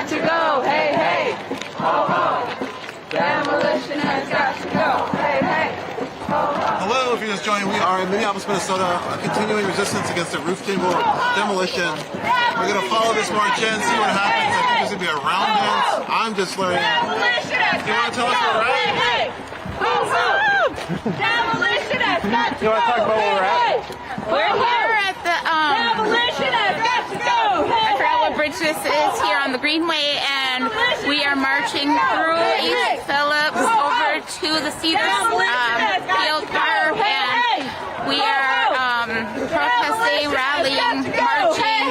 got to go. Hey, hey. Ho, ho. Demolition has got to go. Hey, hey. Ho, ho. Hello, if you're just joining, we are in Minneapolis, Minnesota, continuing resistance against the roof table demolition. We're going to follow this march in, see what happens. I think there's going to be a round dance. I'm just learning. Do you want to tell us where we're at? Hey, hey. Ho, ho. Demolition has got to go. You want to talk about where we're at? We're here at the Demolition has got to go. I forgot what bridge this is here on the Greenway, and we are marching through East Phillips over to the Cedar Field Park, and we are protesting, rallying, marching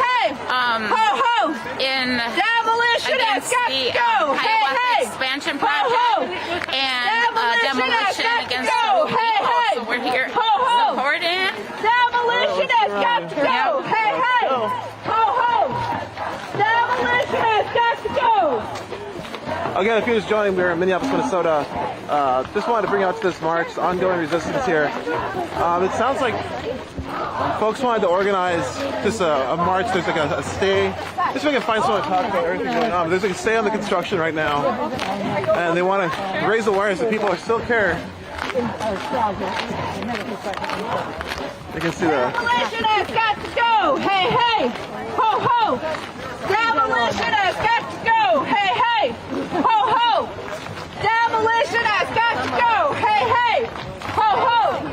in against the Hiawatha Expansion project and demolition against the roof depot. So we're here supporting. Demolition has got to go. Hey, hey. Ho, ho. Demolition has got to go. Again, if you're just joining, we're in Minneapolis, Minnesota. Just wanted to bring out to this march, ongoing resistance here. It sounds like folks wanted to organize just a march. There's like a stay. Just so we can find someone to talk about everything going on. But there's like a stay on the construction right now. And they want to raise awareness that people still care. You can see the... Demolition has got to go. Hey, hey. Ho, ho. Demolition has got to go. Hey, hey. Ho, ho. Demolition has got to go. Hey, hey. Ho, ho.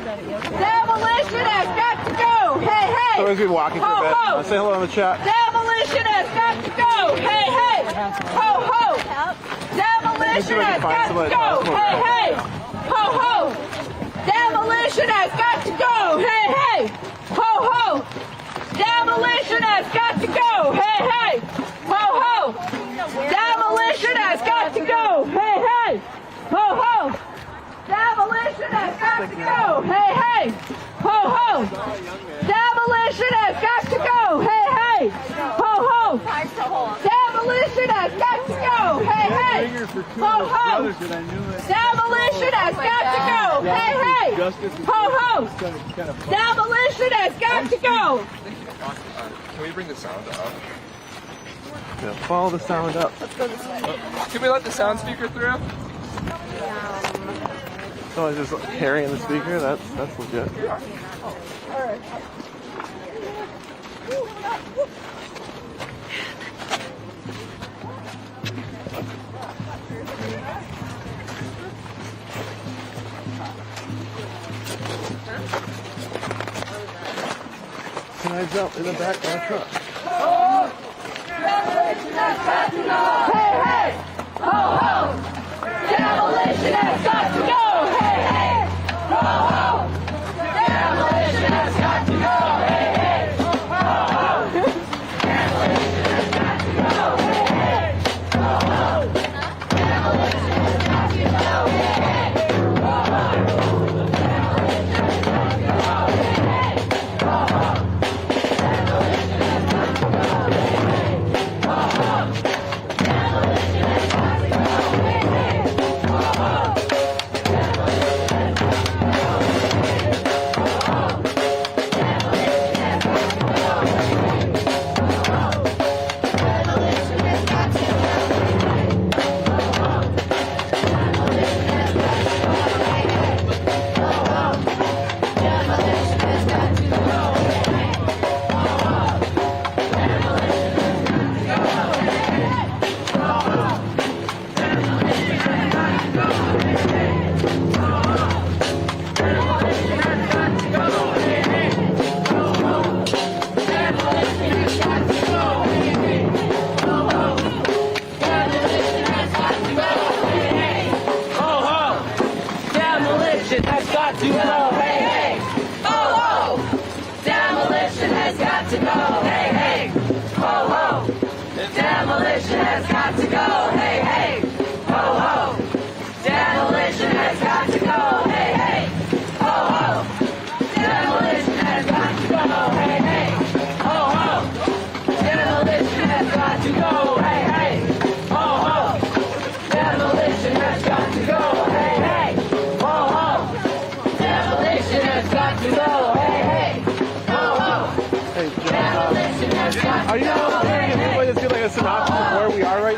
Demolition has got to go. Hey, hey. Someone's been walking for a bit. Say hello in the chat. Demolition has got to go. Hey, hey. Ho, ho. Demolition has got to go. Hey, hey. Ho, ho. Demolition has got to go. Hey, hey. Ho, ho. Demolition has got to go. Hey, hey. Ho, ho. Demolition has got to go. Hey, hey. Ho, ho. Demolition has got to go. Hey, hey. Ho, ho. Demolition has got to go. Hey, hey. Ho, ho. Demolition has got to go. Hey, hey. Ho, ho. Demolition has got to go. Hey, hey. Ho, ho. Demolition has got to go. Can we bring the sound up? Yeah, follow the sound up. Can we let the sound speaker through? Someone's just carrying the speaker. That's legit. Can I jump in the back of my truck? Demolition has got to go. Hey, hey. Ho, ho. Demolition has got to go. Hey, hey. Ho, ho. Demolition has got to go. Hey, hey. Ho, ho. Demolition has got to go. Hey, hey. Ho, ho. Demolition has got to go. Hey, hey. Ho, ho. Demolition has got to go. Hey, hey. Ho, ho. Demolition has got to go. Hey, hey. Ho, ho. Demolition has got to go. Hey, hey. Ho, ho. Demolition has got to go. Hey, hey. Ho, ho. Demolition has got to go. Hey, hey. Ho, ho. Demolition has got to go. Hey, hey. Ho, ho. Demolition has got to go. Hey, hey. Ho, ho. Demolition has got to go. Hey, hey. Ho, ho. Demolition has got to go. Hey, hey. Ho, ho. Demolition has got to go. Hey, hey. Ho, ho. Demolition has got to go. Hey, hey. Ho, ho. Demolition has got to go. Hey, hey. Ho, ho. Demolition has got to go. Hey, hey. Ho, ho. Demolition has got to go. Hey, hey. Ho, ho. Demolition has got to go. Hey, hey. Ho, ho. Demolition has got to go. Hey, hey. Ho, ho. Demolition has got to go. Hey, hey. Ho, ho. Demolition has got to go. Hey, hey. Ho, ho. Demolition has got to go. Hey, hey. Ho, ho. Demolition has got to go. Hey, hey. Ho, ho. Demolition has got to go. Hey, hey. Ho, ho. Hey, John. Demolition has got to go. Are you able to give like a synopsis of where we are right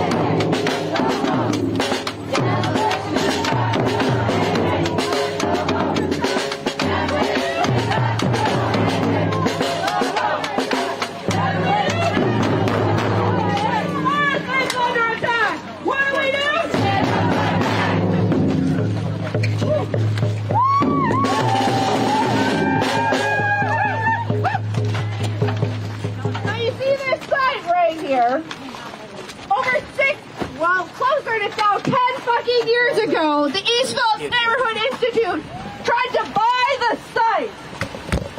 Closer to now 10 fucking years ago, the East Phillips Neighborhood Institute tried to buy the site.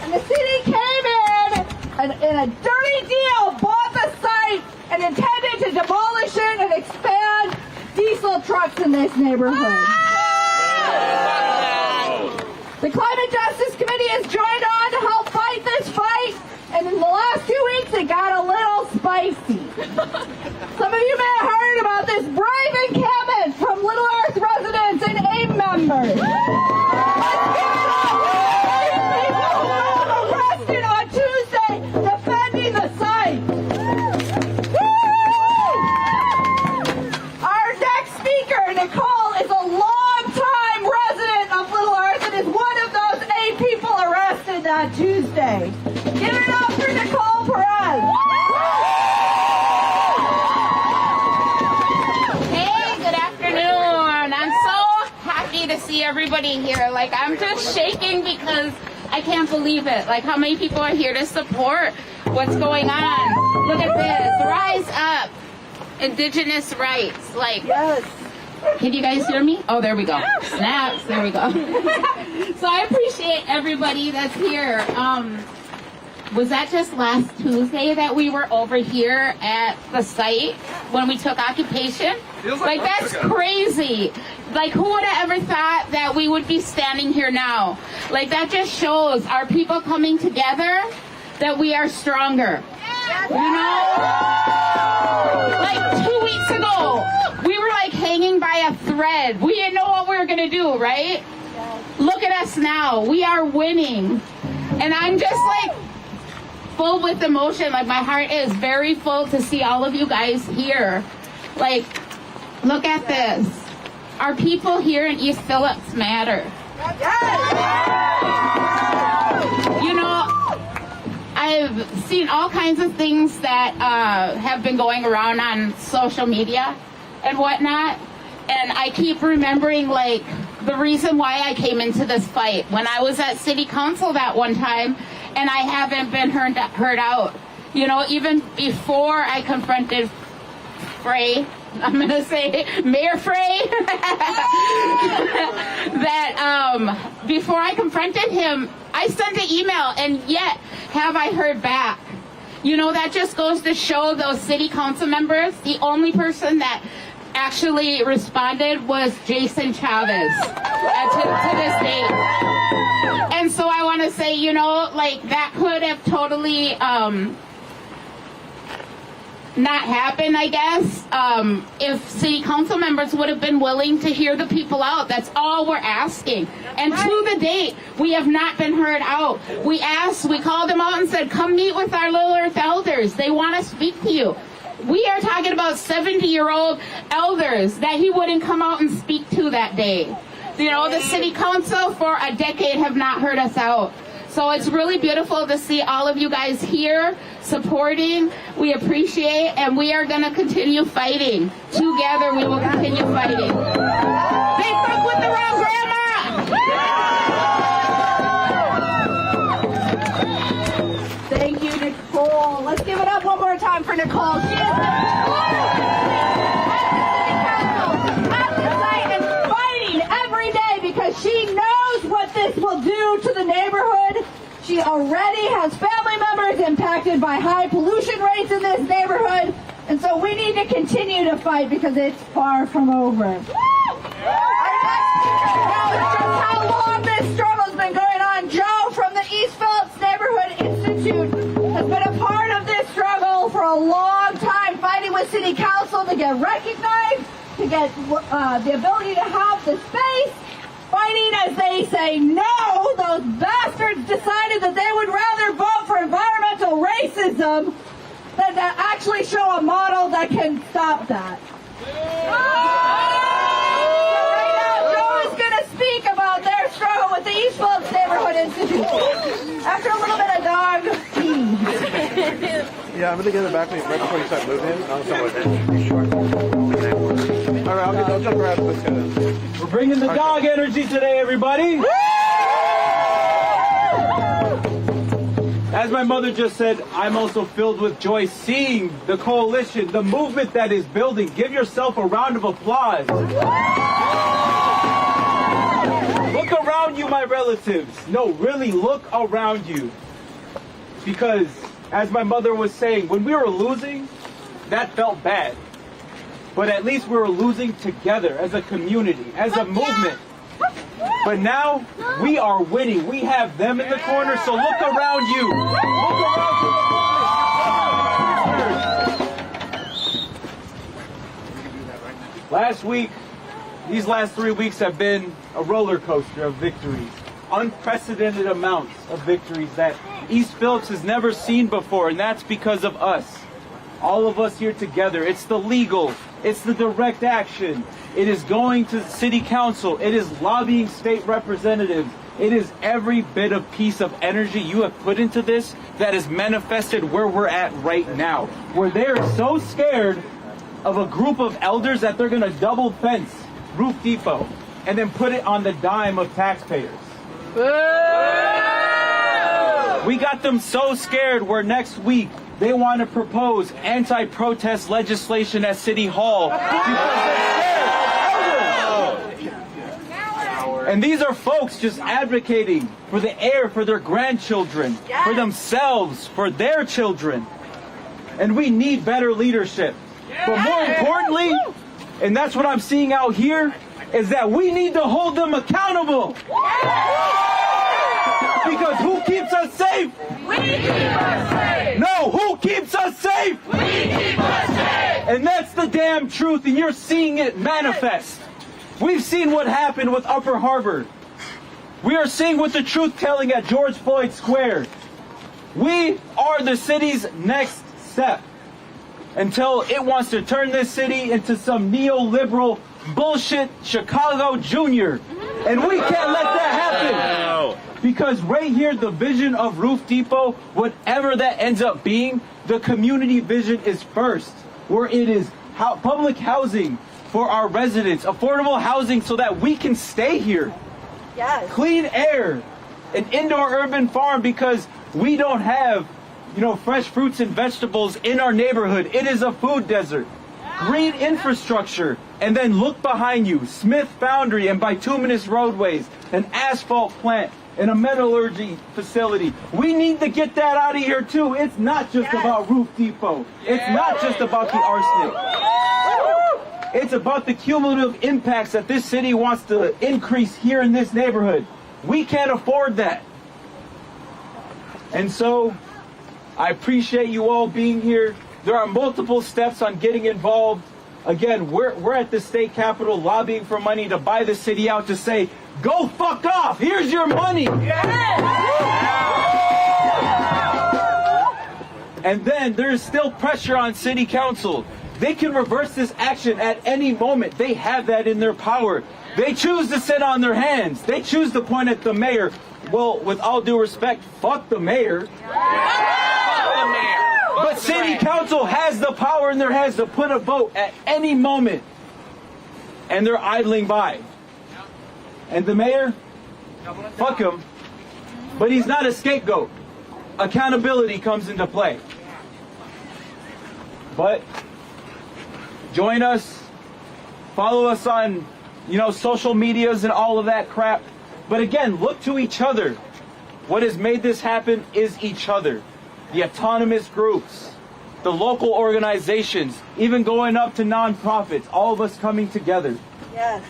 And the city came in a dirty deal, bought the site, and intended to demolish it and expand diesel trucks in this neighborhood. The Climate Justice Committee has joined on to help fight this fight, and in the last 2 weeks it got a little spicy. Some of you may have heard about this brave encampment from Little Earth residents and AIM members. People who were arrested on Tuesday defending the site. Our next speaker, Nicole, is a long-time resident of Little Earth and is one of those 8 people arrested that Tuesday. Give it up for Nicole Perez. see everybody here. Like, I'm just shaking because I can't believe it. Like, how many people are here to support what's going on? Look at this. Rise up. Indigenous rights. Like, yes. Can you guys hear me? Oh, there we go. Snaps. There we go. So I appreciate everybody that's here. Was that just last Tuesday that we were over here at the site when we took occupation? Like, that's crazy. Like, who would have ever thought that we would be standing here now? Like, that just shows our people coming together that we are stronger. You know? Like, 2 weeks ago, we were like hanging by a thread. We didn't know what we were going to do, right? Look at us now. We are winning. And I'm just like full with emotion. Like, my heart is very full to see all of you guys here. Like, look at this. Our people here in East Phillips matter. You know, I've seen all kinds of things that have been going around on social media and whatnot, and I keep remembering, like, the reason why I came into this fight when I was at city council that one time, and I haven't been heard out. You know, even before I confronted Frey, I'm going to say Mayor Frey, that before I confronted him, I sent an email, and yet have I heard back. You know, that just goes to show those city council members, the only person that actually responded was Jason Chavez to this date. And so I want to say, you know, like, that could have totally not happened, I guess, if city council members would have been willing to hear the people out. That's all we're asking. And to the date, we have not been heard out. We called them out and said, come meet with our Little Earth elders. They want to speak to you. We are talking about 70-year-old elders that he wouldn't come out and speak to that day. You know, the city council for a decade have not heard us out. So it's really beautiful to see all of you guys here supporting. We appreciate, and we are going to continue fighting. Together we will continue fighting. They fuck with the wrong grandma! Thank you, Nicole. Let's give it up one more time for Nicole. She is at the site and fighting every day because she knows what this will do to the neighborhood. She already has family members impacted by high pollution rates in this neighborhood. And so we need to continue to fight because it's far from over. Our next speaker knows just how long this struggle's been going on. Joe from the East Phillips Neighborhood Institute has been a part of this struggle for a long time, fighting with city council to get recognized, to get the ability to have the space, fighting as they say no. Those bastards decided that they would rather vote for environmental racism than to actually show a model that can stop that. Right now, Joe is going to speak about their struggle with the East Phillips Neighborhood Institute. After a little bit of dog pee. Yeah, I'm going to get it back right before you start moving. All right, I'll jump around this guy. We're bringing the dog energy today, everybody. As my mother just said, I'm also filled with joy seeing the coalition, the movement that is building. Give yourself a round of applause. Look around you, my relatives. No, really look around you. Because, as my mother was saying, when we were losing, that felt bad. But at least we were losing together as a community, as a movement. But now we are winning. We have them in the corner, so look around you. Look around you. Last week, these last 3 weeks have been a roller coaster of victories. Unprecedented amounts of victories that East Phillips has never seen before, and that's because of us. All of us here together. It's the legal, it's the direct action. It is going to city council. It is lobbying state representatives. It is every bit of piece of energy you have put into this that is manifested where we're at right now. Where they're so scared of a group of elders that they're going to double fence Roof Depot. and then put it on the dime of taxpayers. We got them so scared where next week they want to propose anti-protest legislation at City Hall because they're scared. And these are folks just advocating for the air for their grandchildren, for themselves, for their children. And we need better leadership. But more importantly, and that's what I'm seeing out here, is that we need to hold them accountable. Because who keeps us safe? We keep us safe. No, who keeps us safe? We keep us safe. And that's the damn truth, and you're seeing it manifest. We've seen what happened with Upper Harbor. We are seeing what the truth-telling at George Floyd Square. We are the city's next step until it wants to turn this city into some neoliberal bullshit Chicago Junior. And we can't let that happen. Because right here, the vision of Roof Depot, whatever that ends up being, the community vision is first, where it is public housing for our residents, affordable housing so that we can stay here. Yes. Clean air, an indoor urban farm because we don't have, fresh fruits and vegetables in our neighborhood. It is a food desert. Green infrastructure, and then look behind you, Smith Foundry and bituminous roadways, an asphalt plant, and a metallurgy facility. We need to get that out of here too. It's not just about Roof Depot. It's not just about the arsenic. It's about the cumulative impacts that this city wants to increase here in this neighborhood. We can't afford that. And so, I appreciate you all being here. There are multiple steps on getting involved. Again, we're at the state capitol lobbying for money to buy the city out to say, go fuck off, here's your money. And then there's still pressure on city council. They can reverse this action at any moment. They have that in their power. They choose to sit on their hands. They choose to point at the mayor. Well, with all due respect, fuck the mayor. But city council has the power in their hands to put a vote at any moment. And they're idling by. And the mayor, fuck him. But he's not a scapegoat. Accountability comes into play. But join us. Follow us on, social medias and all of that crap. But again, look to each other. What has made this happen is each other. The autonomous groups, the local organizations, even going up to nonprofits, all of us coming together. Yes.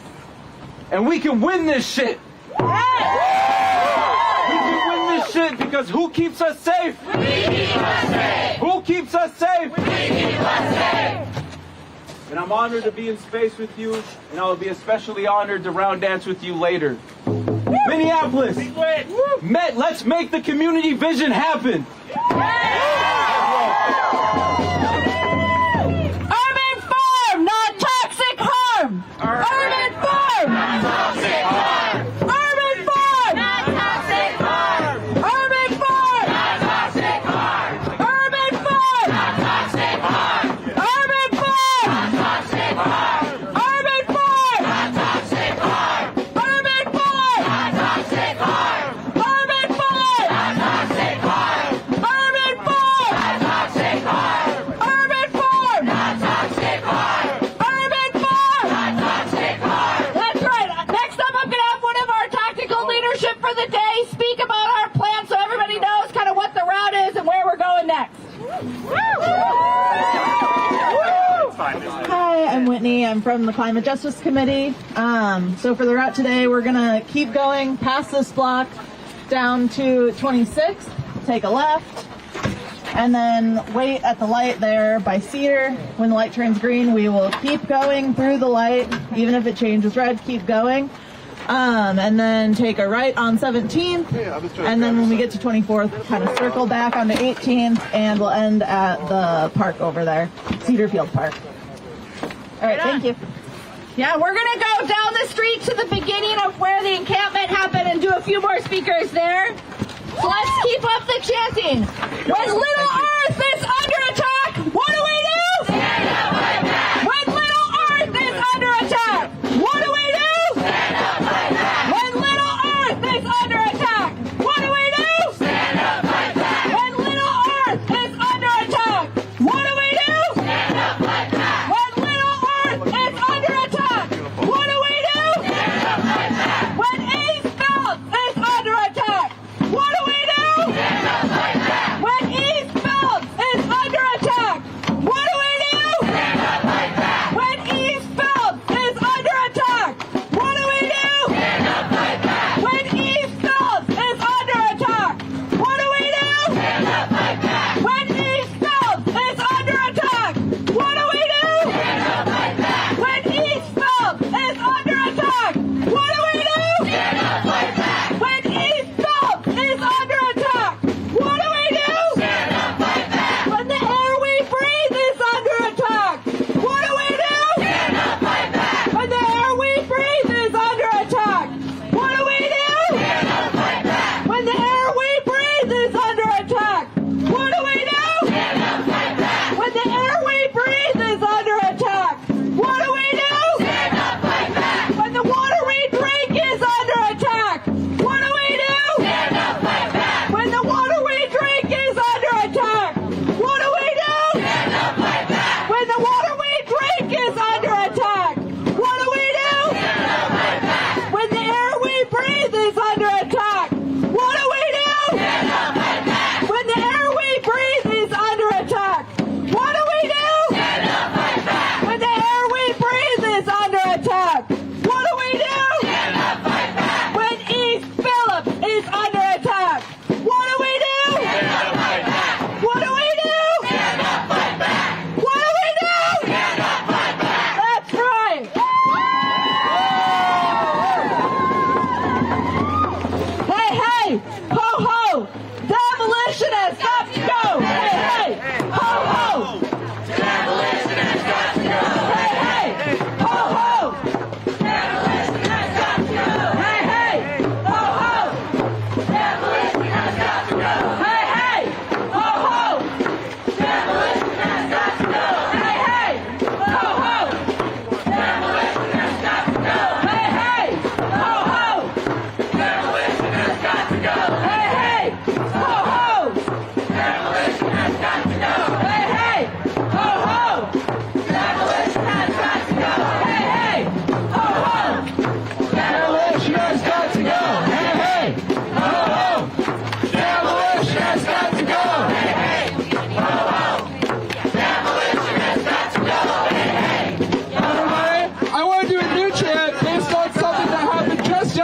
And we can win this shit. Yes. We can win this shit because who keeps us safe? We keep us safe. Who keeps us safe? We keep us safe. And I'm honored to be in space with you, and I'll be especially honored to round dance with you later. Minneapolis, let's make the community vision happen. Urban farm, not toxic harm. Urban farm, not toxic harm. Urban farm, not toxic harm. Urban farm, not toxic harm. Urban farm, not toxic harm. Urban farm, not toxic harm. Urban farm, not toxic harm. Urban farm, not toxic harm. Urban farm, not toxic harm. Urban farm, not toxic harm. Urban farm, not toxic harm. Urban farm, not toxic harm. That's right. Next up, I'm going to have one of our tactical leadership for the day speak about our plan so everybody knows kind of what the route is and where we're going next. Hi, I'm Whitney. I'm from the Climate Justice Committee. So for the route today, we're going to keep going past this block down to 26th, take a left, and then wait at the light there by Cedar. When the light turns green, we will keep going through the light. Even if it changes red, keep going. And then take a right on 17th, and then when we get to 24th, kind of circle back onto 18th, and we'll end at the park over there, Cedar Field Park. All right, thank you. Yeah, we're going to go down the street to the beginning of where the encampment happened and do a few more speakers there. So let's keep up the chanting. When Little Earth is under attack, what do we do? Stand up and back. When Little Earth is under attack, what do we do? Stand up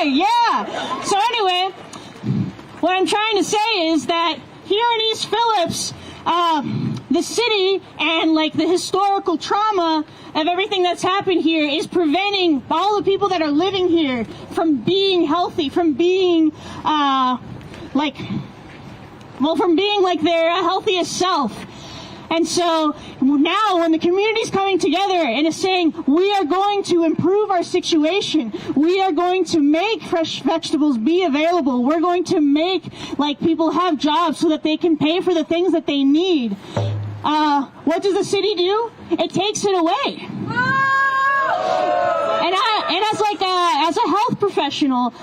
right, yeah. So anyway, what I'm trying to say is that here in East Phillips, the city and like the historical trauma of everything that's happened here is preventing all the people that are living here from being healthy, from being from being like their healthiest self. And so now when the community's coming together and is saying, we are going to improve our situation, we are going to make fresh vegetables be available, we're going to make like people have jobs so that they can pay for the things that they need, what does the city do? It takes it away. And as a health professional,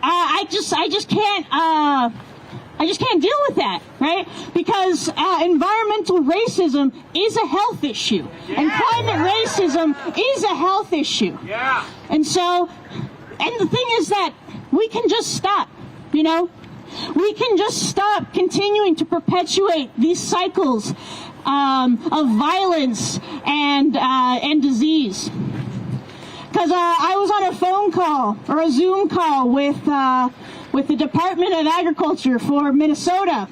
I just can't deal with that, right? Because environmental racism is a health issue, and climate racism is a health issue. Yeah. And so, and the thing is that we can just stop, you know? We can just stop continuing to perpetuate these cycles of violence and disease. Because I was on a phone call or a Zoom call with the Department of Agriculture for Minnesota,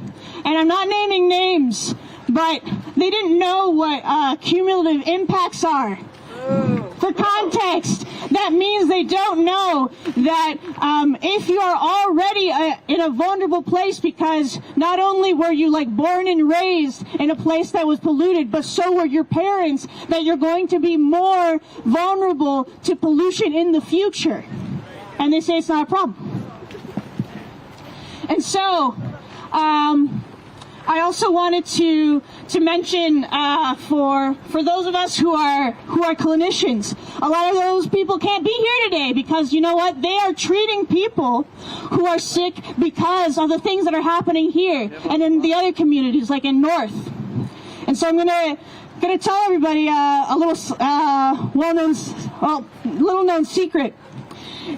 and I'm not naming names, but they didn't know what cumulative impacts are. For context, that means they don't know that if you are already in a vulnerable place because not only were you like born and raised in a place that was polluted, but so were your parents, that you're going to be more vulnerable to pollution in the future. And they say it's not a problem. And so, I also wanted to mention for those of us who are clinicians, a lot of those people can't be here today because you know what? They are treating people who are sick because of the things that are happening here and in the other communities, like in North. And so I'm gonna tell everybody a little little known secret.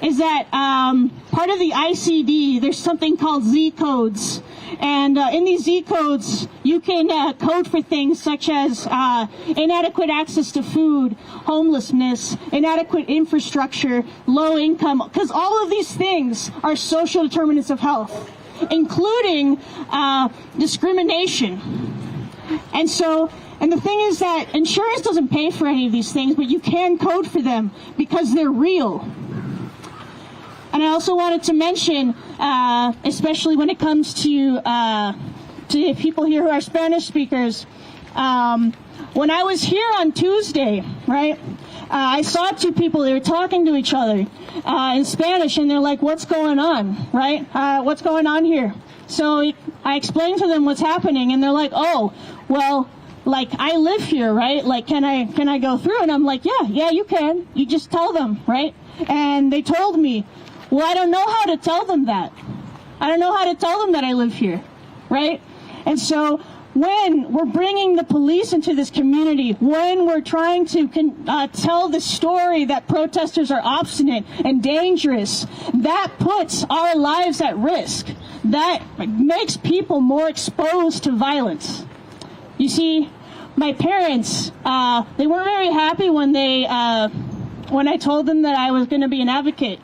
Is that part of the ICD, there's something called Z codes. And in these Z codes, you can code for things such as inadequate access to food, homelessness, inadequate infrastructure, low income, because all of these things are social determinants of health, including discrimination. And so, and the thing is that insurance doesn't pay for any of these things, but you can code for them because they're real. And I also wanted to mention, especially when it comes to people here who are Spanish speakers, when I was here on Tuesday, right, I saw two people, they were talking to each other in Spanish, and they're like, what's going on, right? What's going on here? So I explained to them what's happening, and they're like, oh, well, like, I live here, right? Like, can I go through? And I'm like, yeah, you can. You just tell them, right? And they told me, well, I don't know how to tell them that. I don't know how to tell them that I live here, right? And so when we're bringing the police into this community, when we're trying to tell the story that protesters are obstinate and dangerous, that puts our lives at risk. That makes people more exposed to violence. You see, my parents, they weren't very happy when I told them that I was going to be an advocate.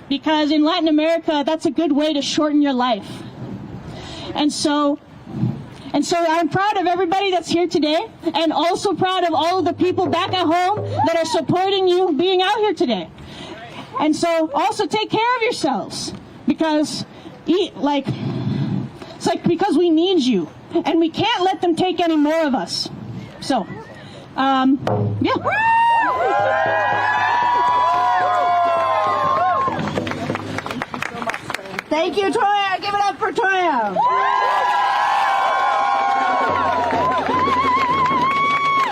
Because in Latin America, that's a good way to shorten your life. And so I'm proud of everybody that's here today, and also proud of all of the people back at home that are supporting you being out here today. And so also take care of yourselves, because because we need you, and we can't let them take any more of us. So, yeah. Thank you, Toya. Give it up for Toya.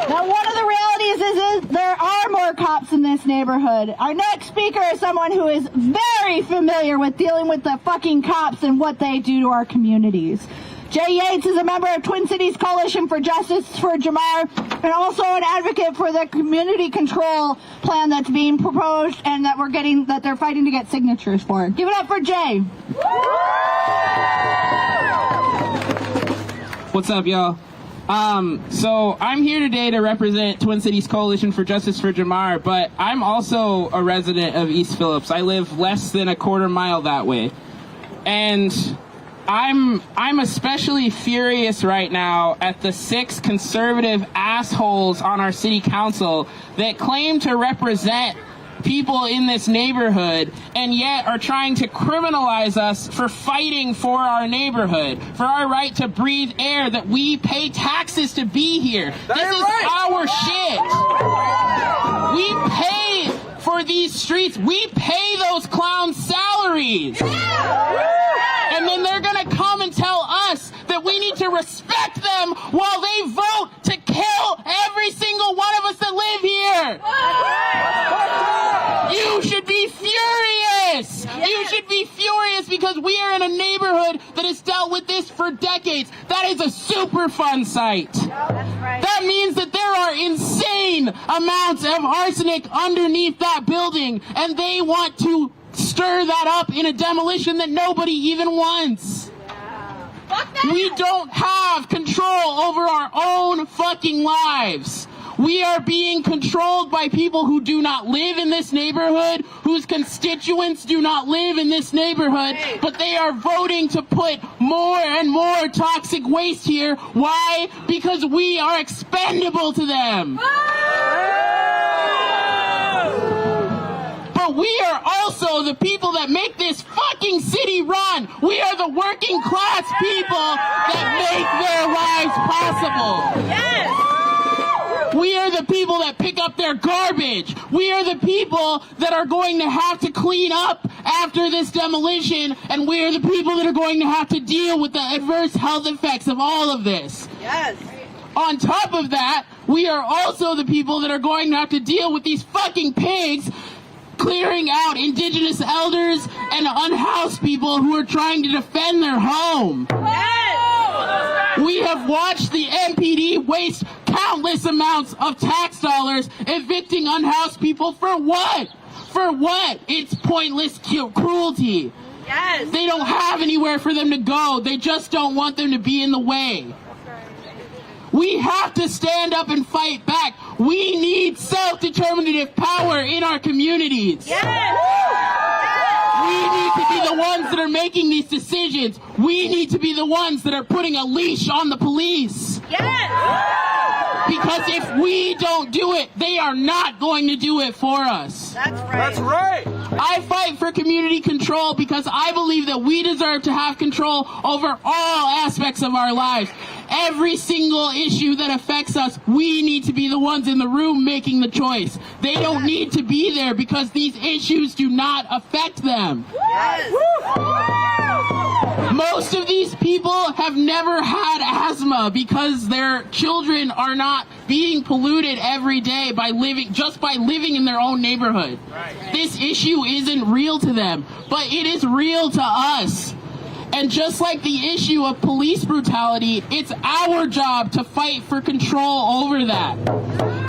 Now, one of the realities is there are more cops in this neighborhood. Our next speaker is someone who is very familiar with dealing with the fucking cops and what they do to our communities. Jay Yates is a member of Twin Cities Coalition for Justice for Jamar, and also an advocate for the community control plan that's being proposed and that they're fighting to get signatures for. Give it up for Jay. What's up, y'all? So I'm here today to represent Twin Cities Coalition for Justice for Jamar, but I'm also a resident of East Phillips. I live less than a quarter mile that way. And I'm especially furious right now at the 6 conservative assholes on our city council that claim to represent people in this neighborhood and yet are trying to criminalize us for fighting for our neighborhood, for our right to breathe air that we pay taxes to be here. This is our shit. We pay for these streets. We pay those clowns salaries. And then they're gonna come and tell us that we need to respect them while they vote to kill every single one of us that live here. You should be furious. You should be furious because we are in a neighborhood that has dealt with this for decades. That is a Superfund site. That means that there are insane amounts of arsenic underneath that building, and they want to stir that up in a demolition that nobody even wants. We don't have control over our own fucking lives. We are being controlled by people who do not live in this neighborhood, whose constituents do not live in this neighborhood, but they are voting to put more and more toxic waste here. Why? Because we are expendable to them. But we are also the people that make this fucking city run. We are the working class people that make their lives possible. Yes! We are the people that pick up their garbage. We are the people that are going to have to clean up after this demolition, and we are the people that are going to have to deal with the adverse health effects of all of this. Yes. On top of that, we are also the people that are going to have to deal with these fucking pigs clearing out Indigenous elders and unhoused people who are trying to defend their home. Yes. We have watched the MPD waste countless amounts of tax dollars evicting unhoused people for what? For what? It's pointless cruelty. Yes. They don't have anywhere for them to go. They just don't want them to be in the way. We have to stand up and fight back. We need self-determinative power in our communities. Yes. We need to be the ones that are making these decisions. We need to be the ones that are putting a leash on the police. Yes. Because if we don't do it, they are not going to do it for us. That's right. That's right. I fight for community control because I believe that we deserve to have control over all aspects of our lives. Every single issue that affects us, we need to be the ones in the room making the choice. They don't need to be there because these issues do not affect them. Yes. Most of these people have never had asthma because their children are not being polluted every day by living in their own neighborhood. Right. This issue isn't real to them, but it is real to us. And just like the issue of police brutality, it's our job to fight for control over that.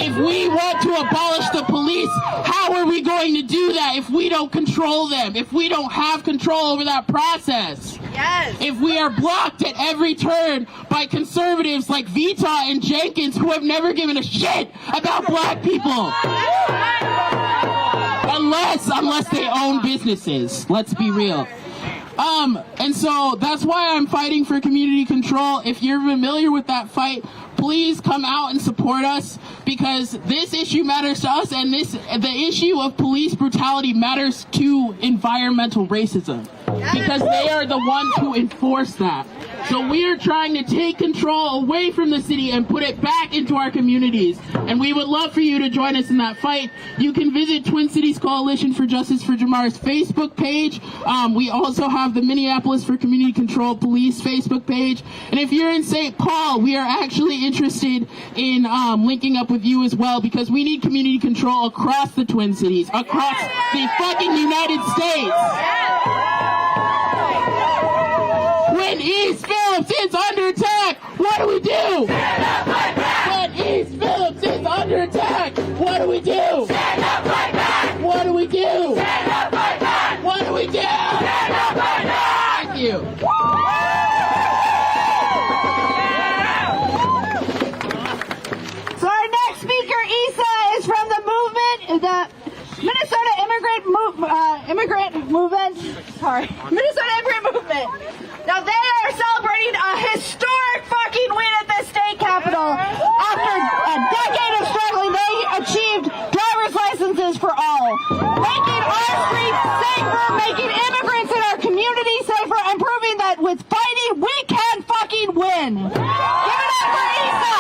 If we want to abolish the police, how are we going to do that if we don't control them, if we don't have control over that process? Yes. If we are blocked at every turn by conservatives like Vita and Jenkins who have never given a shit about black people. Unless they own businesses. Let's be real. And so that's why I'm fighting for community control. If you're familiar with that fight, please come out and support us because this issue matters to us and the issue of police brutality matters to environmental racism because they are the ones who enforce that. So we are trying to take control away from the city and put it back into our communities. And we would love for you to join us in that fight. You can visit Twin Cities Coalition for Justice for Jamar's Facebook page. We also have the Minneapolis for Community Control Police Facebook page. And if you're in St. Paul, we are actually interested in linking up with you as well because we need community control across the Twin Cities, across the fucking United States. When East Phillips is under attack, what do we do? Stand up, fight back! When East Phillips is under attack, what do we do? Stand up, fight back! What do we do? Stand up, fight back! What do we do? Stand up, fight back! Thank you. immigrant movement. Sorry, Minnesota immigrant movement. Now they are celebrating a historic fucking win at the state capitol. After a decade of struggling, they achieved driver's licenses for all, making our streets safer, making immigrants in our community safer, and proving that with fighting we can fucking win. Give it up for Isa.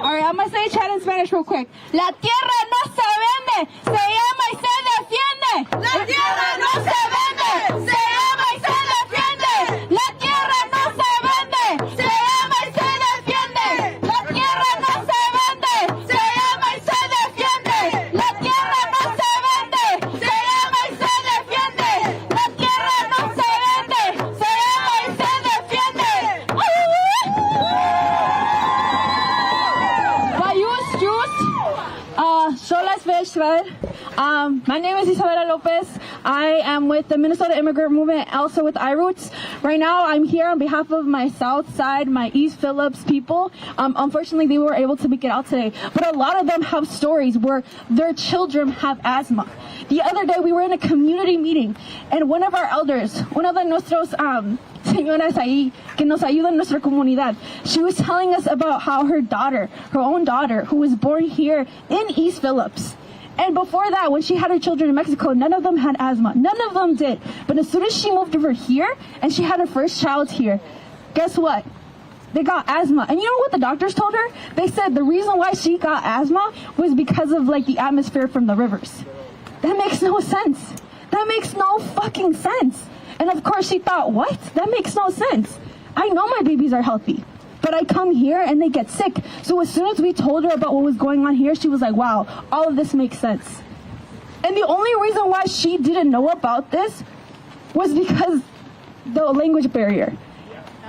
All right, I'm gonna say chat in Spanish real quick. La tierra no se vende, se llama y se defiende. La tierra no se vende, se llama y se defiende. La tierra no se vende, se llama y se defiende. La tierra no se vende, se llama y se defiende. La tierra no se vende, se llama y se defiende. La tierra no se vende, se llama y se defiende. My name is Isabella Lopez. I am with the Minnesota Immigrant Movement, also with iRoots. Right now, I'm here on behalf of my South Side, my East Phillips people. Unfortunately, they were able to make it out today, but a lot of them have stories where their children have asthma. The other day, we were in a community meeting, and one of our elders, one of the nuestros señoras ahí que nos ayuda en nuestra comunidad, she was telling us about how her daughter, her own daughter, who was born here in East Phillips. And before that, when she had her children in Mexico, none of them had asthma. None of them did. But as soon as she moved over here and she had her first child here, guess what? They got asthma. And you know what the doctors told her? They said the reason why she got asthma was because of like the atmosphere from the rivers. That makes no sense. That makes no fucking sense. And of course she thought, what? That makes no sense. I know my babies are healthy, but I come here and they get sick. So as soon as we told her about what was going on here, she was like, wow, all of this makes sense. And the only reason why she didn't know about this was because the language barrier.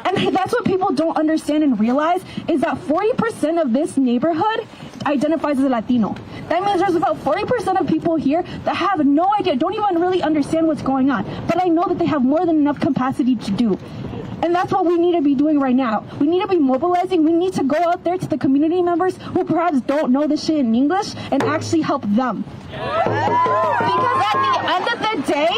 And that's what people don't understand and realize, is that 40% of this neighborhood identifies as Latino. That means there's about 40% of people here that have no idea, don't even really understand what's going on. But I know that they have more than enough capacity to do. And that's what we need to be doing right now. We need to be mobilizing. We need to go out there to the community members who perhaps don't know this shit in English and actually help them. Because at the end of the day,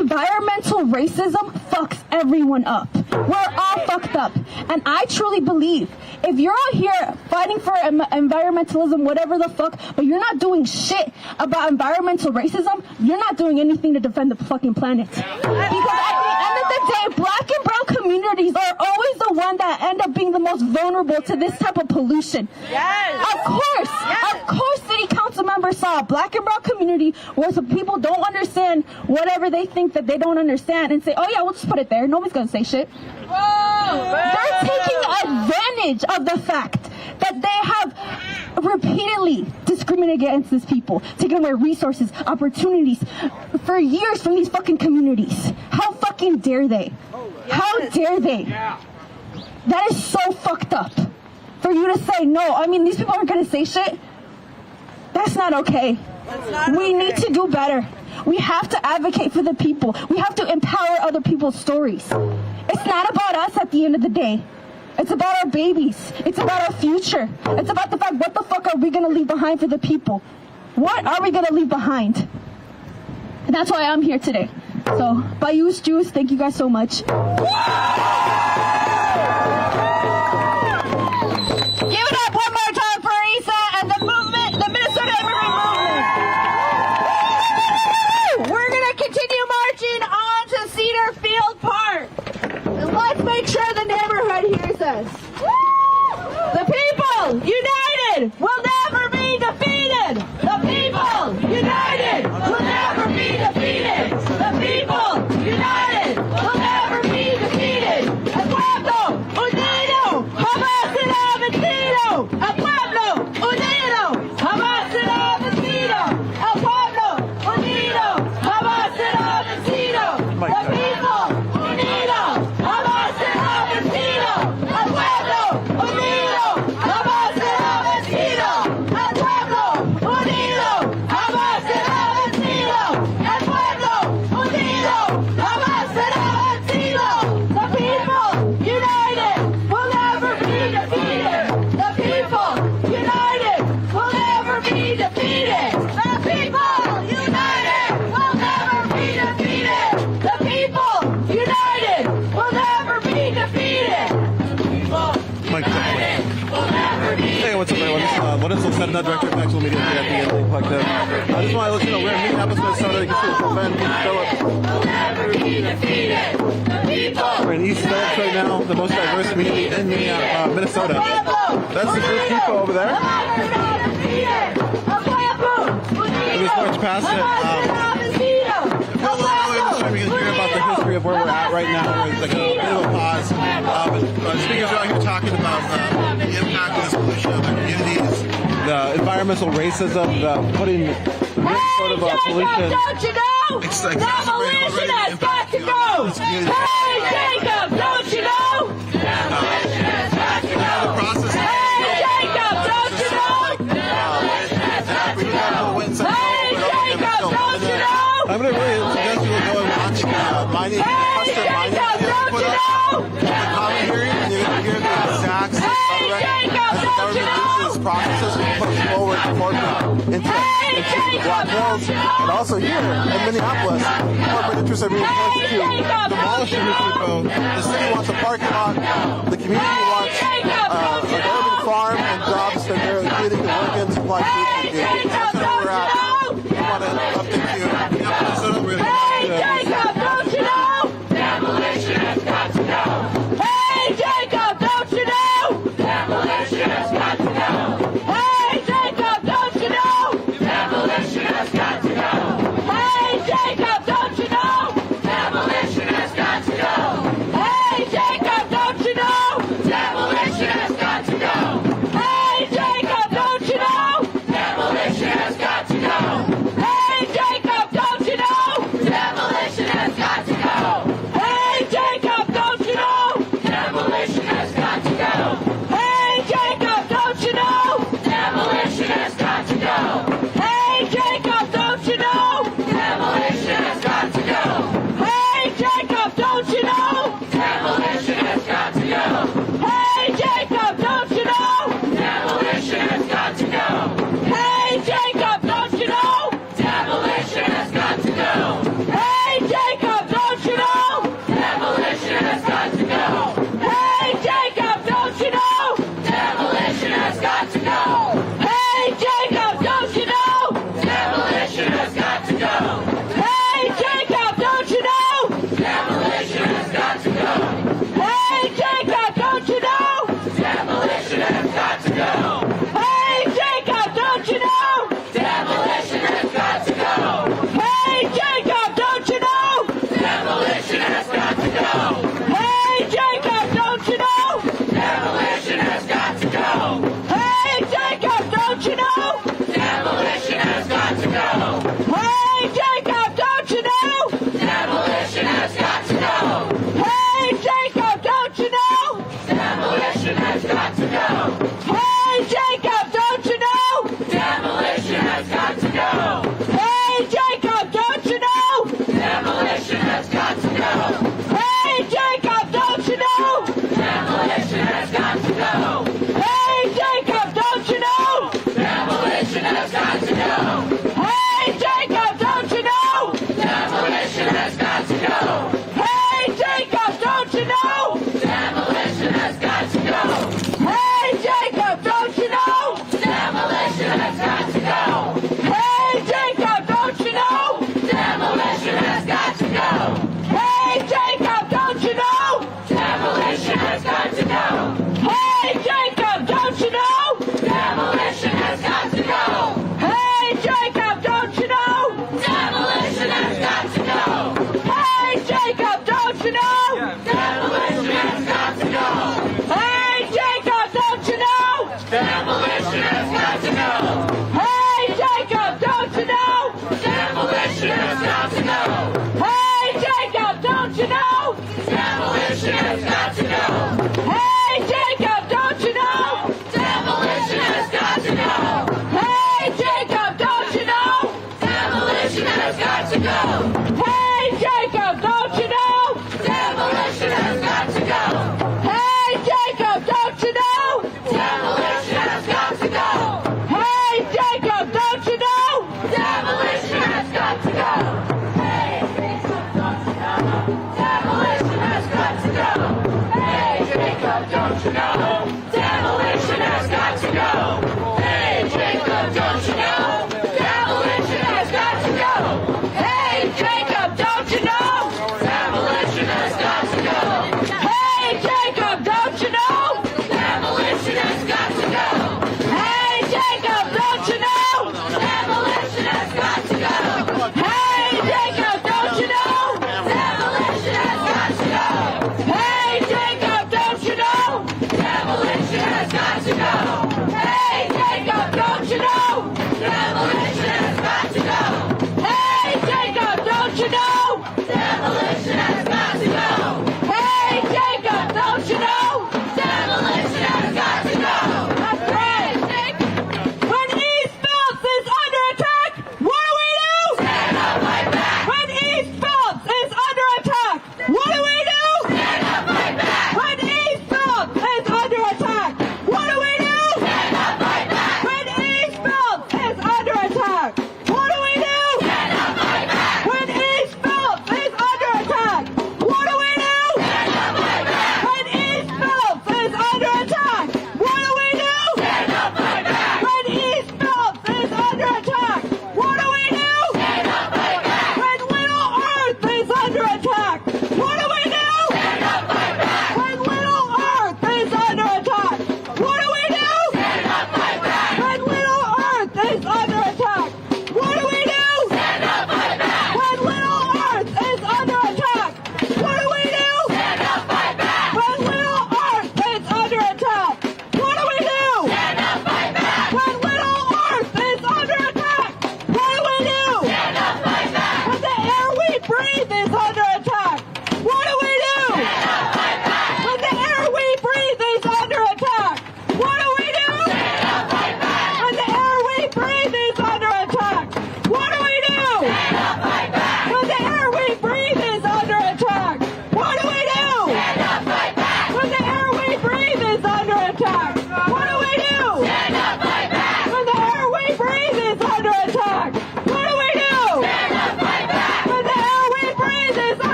environmental racism fucks everyone up. We're all fucked up. And I truly believe if you're out here fighting for environmentalism, whatever the fuck, but you're not doing shit about environmental racism, you're not doing anything to defend the fucking planet. Because at the end of the day, black and brown communities are always the one that end up being the most vulnerable to this type of pollution. Yes. Of course, city council members saw a black and brown community where some people don't understand whatever they think that they don't understand and say, oh yeah, we'll just put it there. Nobody's gonna say shit. They're taking advantage of the fact that they have repeatedly discriminated against these people, taking away resources, opportunities for years from these fucking communities. How fucking dare they? How dare they? That is so fucked up. For you to say no, I mean, these people aren't gonna say shit. That's not okay. We need to do better. We have to advocate for the people. We have to empower other people's stories. It's not about us at the end of the day. It's about our babies. It's about our future. It's about the fact, what the fuck are we going to leave behind for the people? What are we going to leave behind? And that's why I'm here today. So, Bayous Juice, thank you guys so much. Give it up one more time for Isa and the movement, the Minnesota Immigrant Movement. We're going to continue marching on to Cedar Field Park. And let's make sure the neighborhood hears us. The people united will never be defeated. The people united will never be defeated. The people united will never be defeated. El pueblo unido jamás será vencido. El pueblo unido jamás será vencido. El pueblo unido jamás será vencido. The people unido jamás será vencido. El pueblo unido jamás será vencido. the director of actual media here at the NDN Collective. I just want to let you know we're in Minneapolis, Minnesota. You can see the event, Phillips. We're in East Phillips right now, the most diverse community in Minnesota. That's the Group Depot over there. We just marched past it. We can hear about the history of where we're at right now. It's like a bit of a pause. But speakers are out here talking about the impact of this pollution of their communities, the environmental racism, the putting this sort of pollution. Don't you know? Demolition has got to go. Hey, Jacob, don't you know? Demolition has got to go. Hey, Jacob, don't you know? Demolition has got to go. Hey, Jacob, don't you know? I'm going to really suggest you go and watch mining, custom mining videos put up. The common hearing, and you're going to hear the exact same rhetoric as the government uses processes to push forward corporate into the Black Hills. And also here in Minneapolis, corporate interests are being pushed to demolish the Group Depot. The city wants a parking lot. The community wants an urban farm and jobs that they're getting to work in supply food to the community. That's where we're at. We want to update you. Hey, Jacob, don't you know? Demolition has got to go. Hey, Jacob, don't you know? Demolition has got to go. Hey, Jacob, don't you know? Demolition has got to go. Hey, Jacob, don't you know? Demolition has got to go. Hey, Jacob, don't you know? Demolition has got to go. Hey, Jacob, don't you know? Demolition has got to go. Hey, Jacob, don't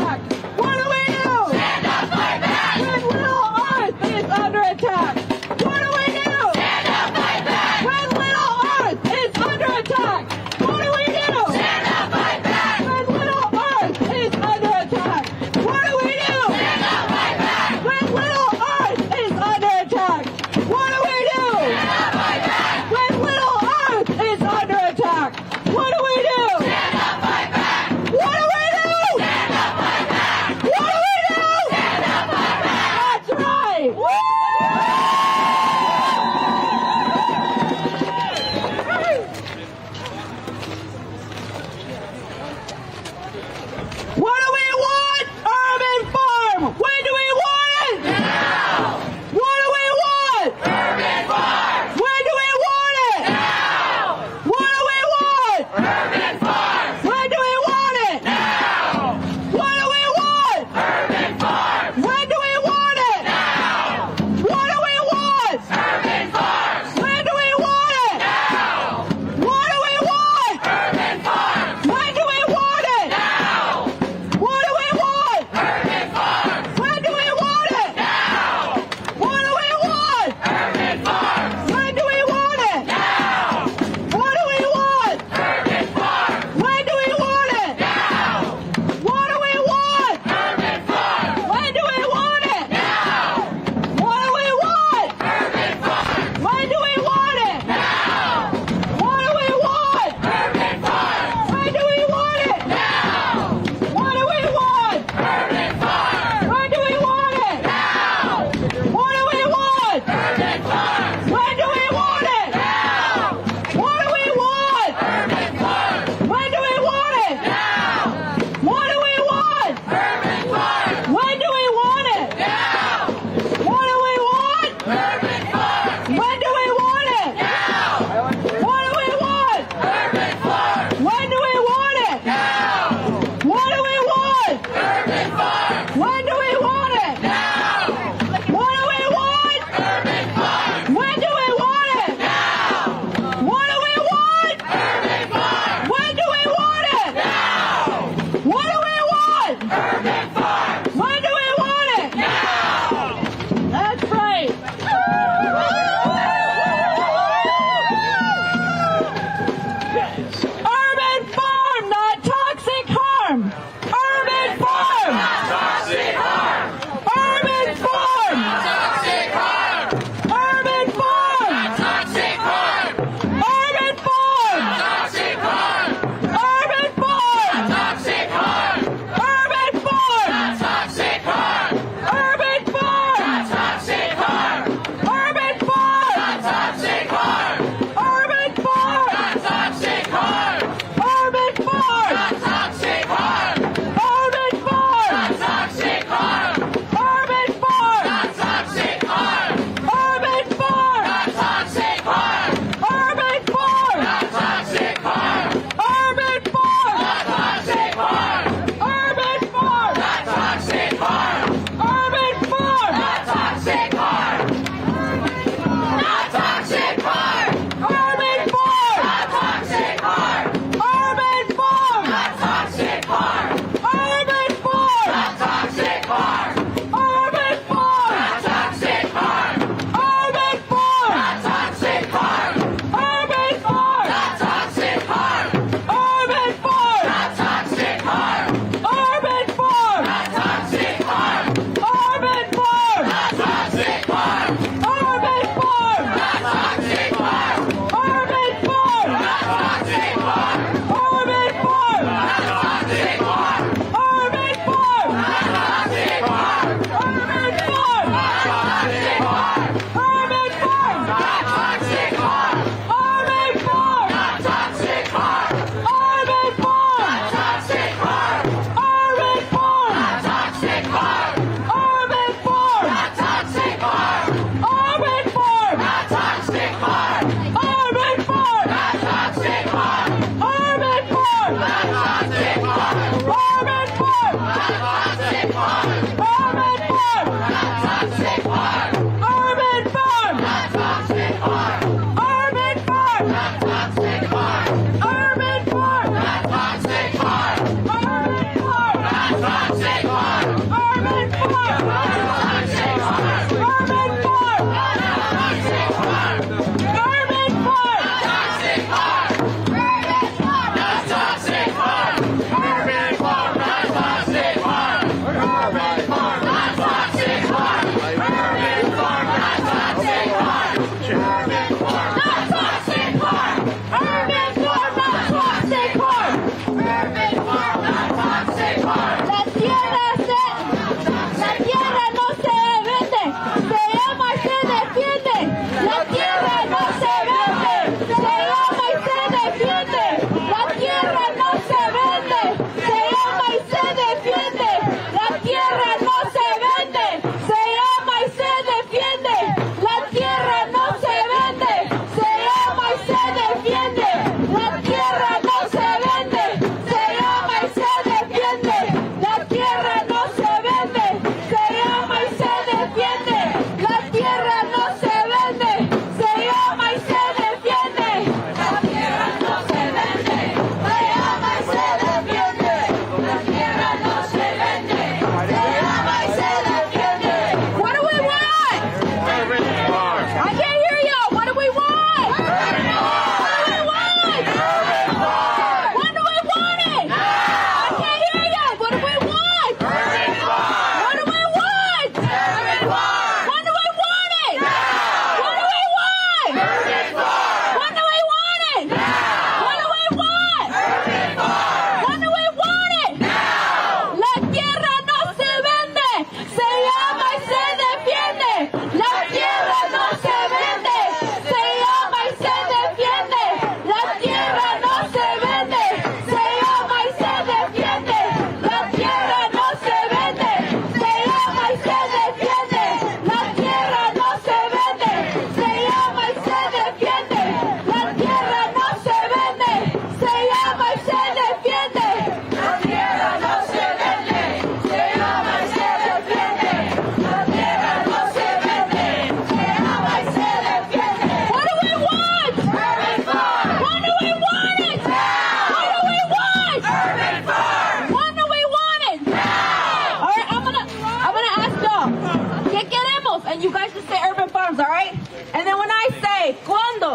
attack? What do we do? Stand up, fight back! When Little Earth is under attack. What do we do? Stand up, fight back! When Little Earth is under attack. What do we do? Stand up, fight back! When Little Earth is under attack. What do we do? Stand up, fight back! When Little Earth is under attack. What do we do? Stand up, fight back! When Little Earth is under attack. What do we do? Stand up, fight back! What do we do? Stand up, fight back! What do we do? Stand up, fight back! That's right! What do we want? Urban farm! When do we want it? Now! What do we want? Urban farm! When do we want it? Now! What do we want? Urban farm! When do we want it? Now! What do we want? Urban farm! When do we want it? Now! What do we want? Urban farm! When do we want it? Now! What do we want? Urban farm! When do we want it? Now! What do we want? Urban farm! When do we want it? Now! What do we want? Urban farm! When do we want it? Now! What do we want? Urban farm! When do we want it? Now! What do we want? Urban farm! When do we want it? Now! What do we want? Urban farm! When do we want it? Now! What do we want? Urban farm! When do we want it? Now! What do we want? Urban farm! When do we want it? Now! What do we want? Urban farm! When do we want it? Now! What do we want? Urban farm! When do we want it? Now! What do we want? Urban farm! When do we want it? Now! What do we want? Urban farm! When do we want it? Now! What do we want? Urban farm! When do we want it? Now! What do we want? Urban farm! When do we want it? Now! What do we want? Urban farm! When do we want it? Now! What do we want? Urban farm! When do we want it? Now! What do we want? Urban farm! When do we want it? Now! That's right. Urban farm, not toxic harm. Urban farm. Toxic harm. Urban farm. Toxic harm. Urban farm. Toxic harm. Urban farm. Toxic harm. Urban farm. Toxic harm. Urban farm. Toxic harm. Urban farm. Toxic harm. Urban farm. Toxic harm. Urban farm. Toxic harm. Urban farm. Toxic harm. Urban farm. Toxic harm.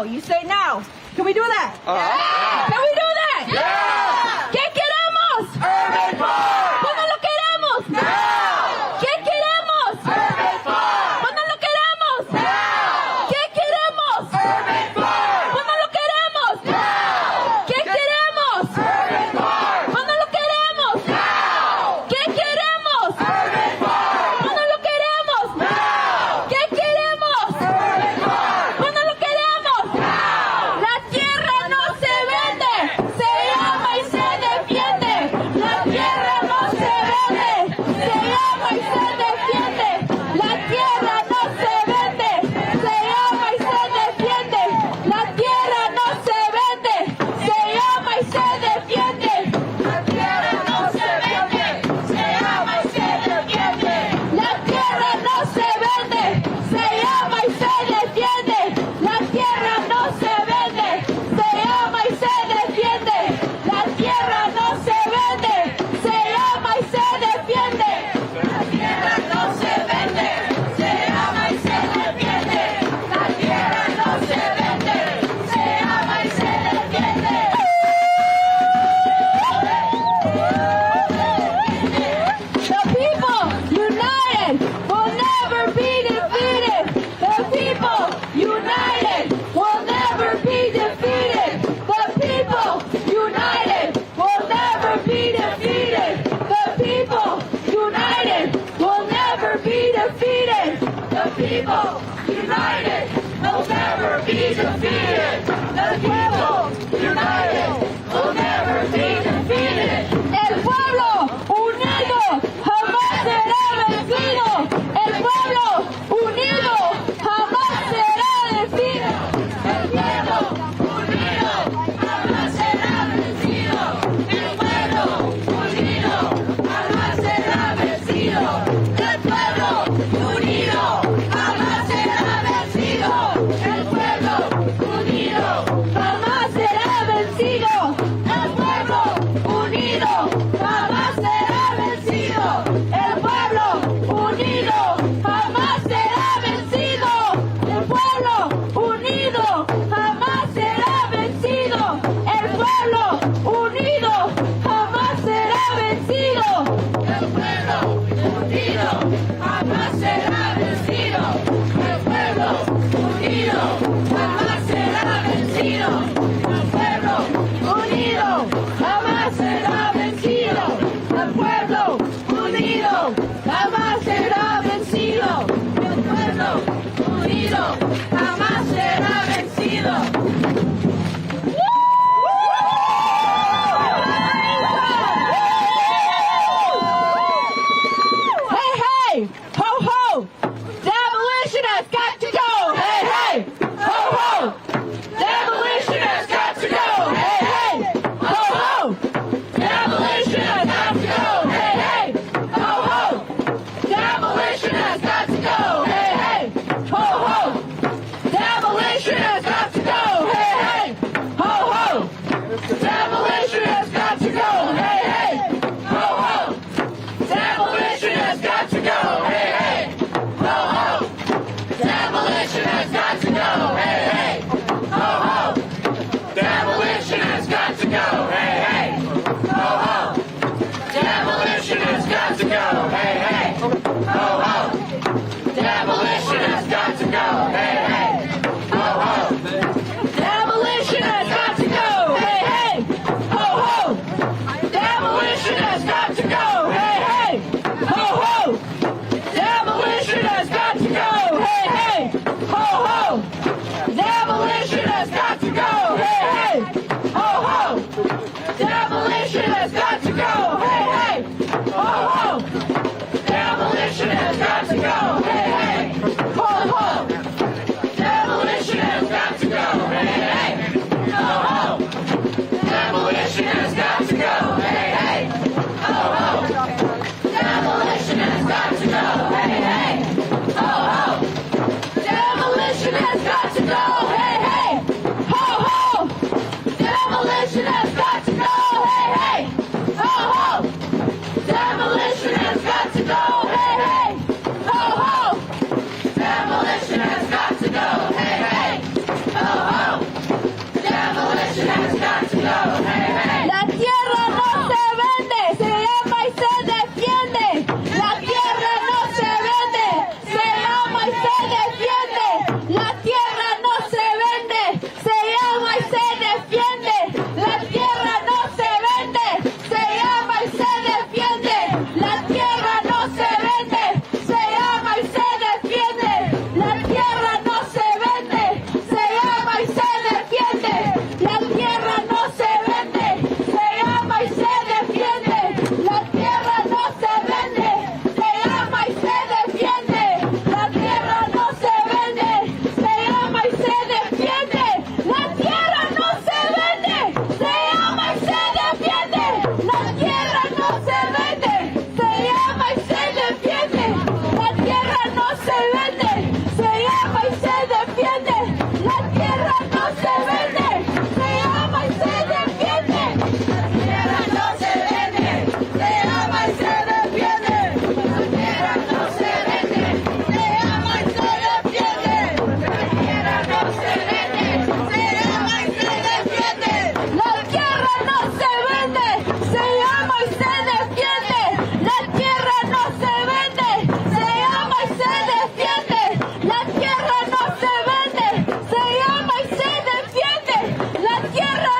You say now. Can we do that? Can we do that? Yeah! ¿Qué queremos? Urban farm! ¿Cuándo lo queremos? Now! ¿Qué queremos? Urban farm! ¿Cuándo lo queremos? Now! ¿Qué queremos? Urban farm! ¿Cuándo lo queremos? Now! ¿Qué queremos? Urban farm! ¿Cuándo lo queremos? Now! ¿Qué queremos? Urban farm! ¿Cuándo lo queremos? Now! ¿Qué queremos? Urban farm! ¿Cuándo lo queremos? Now! La tierra no se vende, se ama y se defiende. La tierra no se vende, se ama y se defiende. La tierra no se vende, se ama y se defiende. La tierra no se vende, se ama y se defiende. La tierra no se vende, se ama y se defiende. La tierra no se vende, se ama y se defiende. La tierra no se vende, se ama y se defiende. La tierra no se vende, se ama y se defiende. La tierra no se vende, se ama y se defiende. La tierra no se vende, se ama y se defiende. The people united will never be defeated. The people united will never be defeated. The people united will never be defeated. The people united will never be defeated. The people united will never be defeated. The people united will never be defeated. El pueblo unido jamás será vencido. El pueblo unido jamás será vencido. El pueblo unido jamás será vencido. El pueblo unido jamás será vencido. El pueblo unido jamás será vencido. El pueblo unido jamás será vencido. El pueblo unido jamás será vencido. El pueblo unido jamás será vencido. El pueblo unido jamás será vencido. El pueblo unido jamás será vencido. Hey, hey, ho, ho, demolition has got to go. Hey, hey, ho, ho, demolition has got to go. Hey, hey, ho, ho, demolition has got to go. Hey, hey, ho, ho, demolition has got to go. Hey, hey, ho, ho, demolition has got to go. Hey, hey, ho, ho, demolition has got to go. Hey, hey, ho, ho, demolition has got to go. Hey, hey, ho, ho, demolition has got to go. Hey, hey, ho, ho, demolition has got to go. Hey, hey, ho, ho, demolition has got to go. Hey, hey, ho, ho, demolition has got to go. Hey, hey, ho, ho, demolition has got to go. Hey, hey, ho, ho, demolition has got to go. Hey, hey, ho, ho, demolition has got to go. Hey, hey, ho, ho, demolition has got to go. Hey, hey, ho, ho, demolition has got to go. Hey, hey, ho, ho, demolition has got to go. Hey, hey, ho, ho, demolition has got to go. Hey, hey, ho, ho, demolition has got to go. Hey, hey, ho, ho, demolition has got to go. Hey, hey, ho, ho, demolition has got to go. Hey, hey, ho, ho, demolition has got to go. Hey, hey, ho, ho, demolition has got to go. Hey, hey, ho, ho, demolition has got to go. Hey, hey, ho, ho, demolition has got to go. Hey, hey. La tierra no se vende, se llama y se defiende. La tierra no se vende, se llama y se defiende. La tierra no se vende, se llama y se defiende. La tierra no se vende, se llama y se defiende. La tierra no se vende, se llama y se defiende. La tierra no se vende, se llama y se defiende. La tierra no se vende, se llama y se defiende. La tierra no se vende, se llama y se defiende. La tierra no se vende, se llama y se defiende. La tierra no se vende, se llama y se defiende. La tierra no se vende, se llama y se defiende. La tierra no se vende, se llama y se defiende. La tierra no se vende, se llama y se defiende. La tierra no se vende, se llama y se defiende. La tierra no se vende, se llama y se defiende. La tierra no se vende, se llama y se defiende. La tierra no se vende, se llama y se defiende. La tierra no se vende, se llama y se defiende. La tierra no se vende, se llama y se defiende. La tierra no se vende, se llama y se defiende. La tierra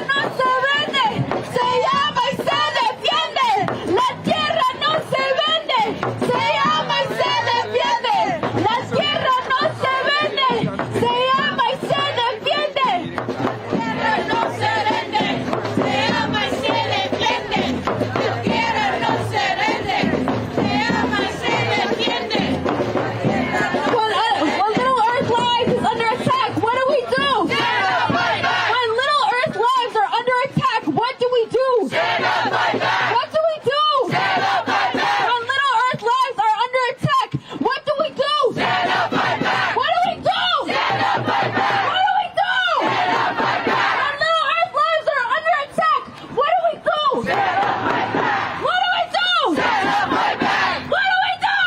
no se vende, se llama y se defiende. La tierra no se vende, se llama y se defiende. La tierra no se vende, se llama y se defiende. La tierra no se vende, se llama y se defiende. When Little Earth lives is under attack, what do we do? When Little Earth lives are under attack, what do we do? What do we do? When Little Earth lives are under attack, what do we do? What do we do? What do we do? When Little Earth lives are under attack, what do we do? What do we do? What do we do?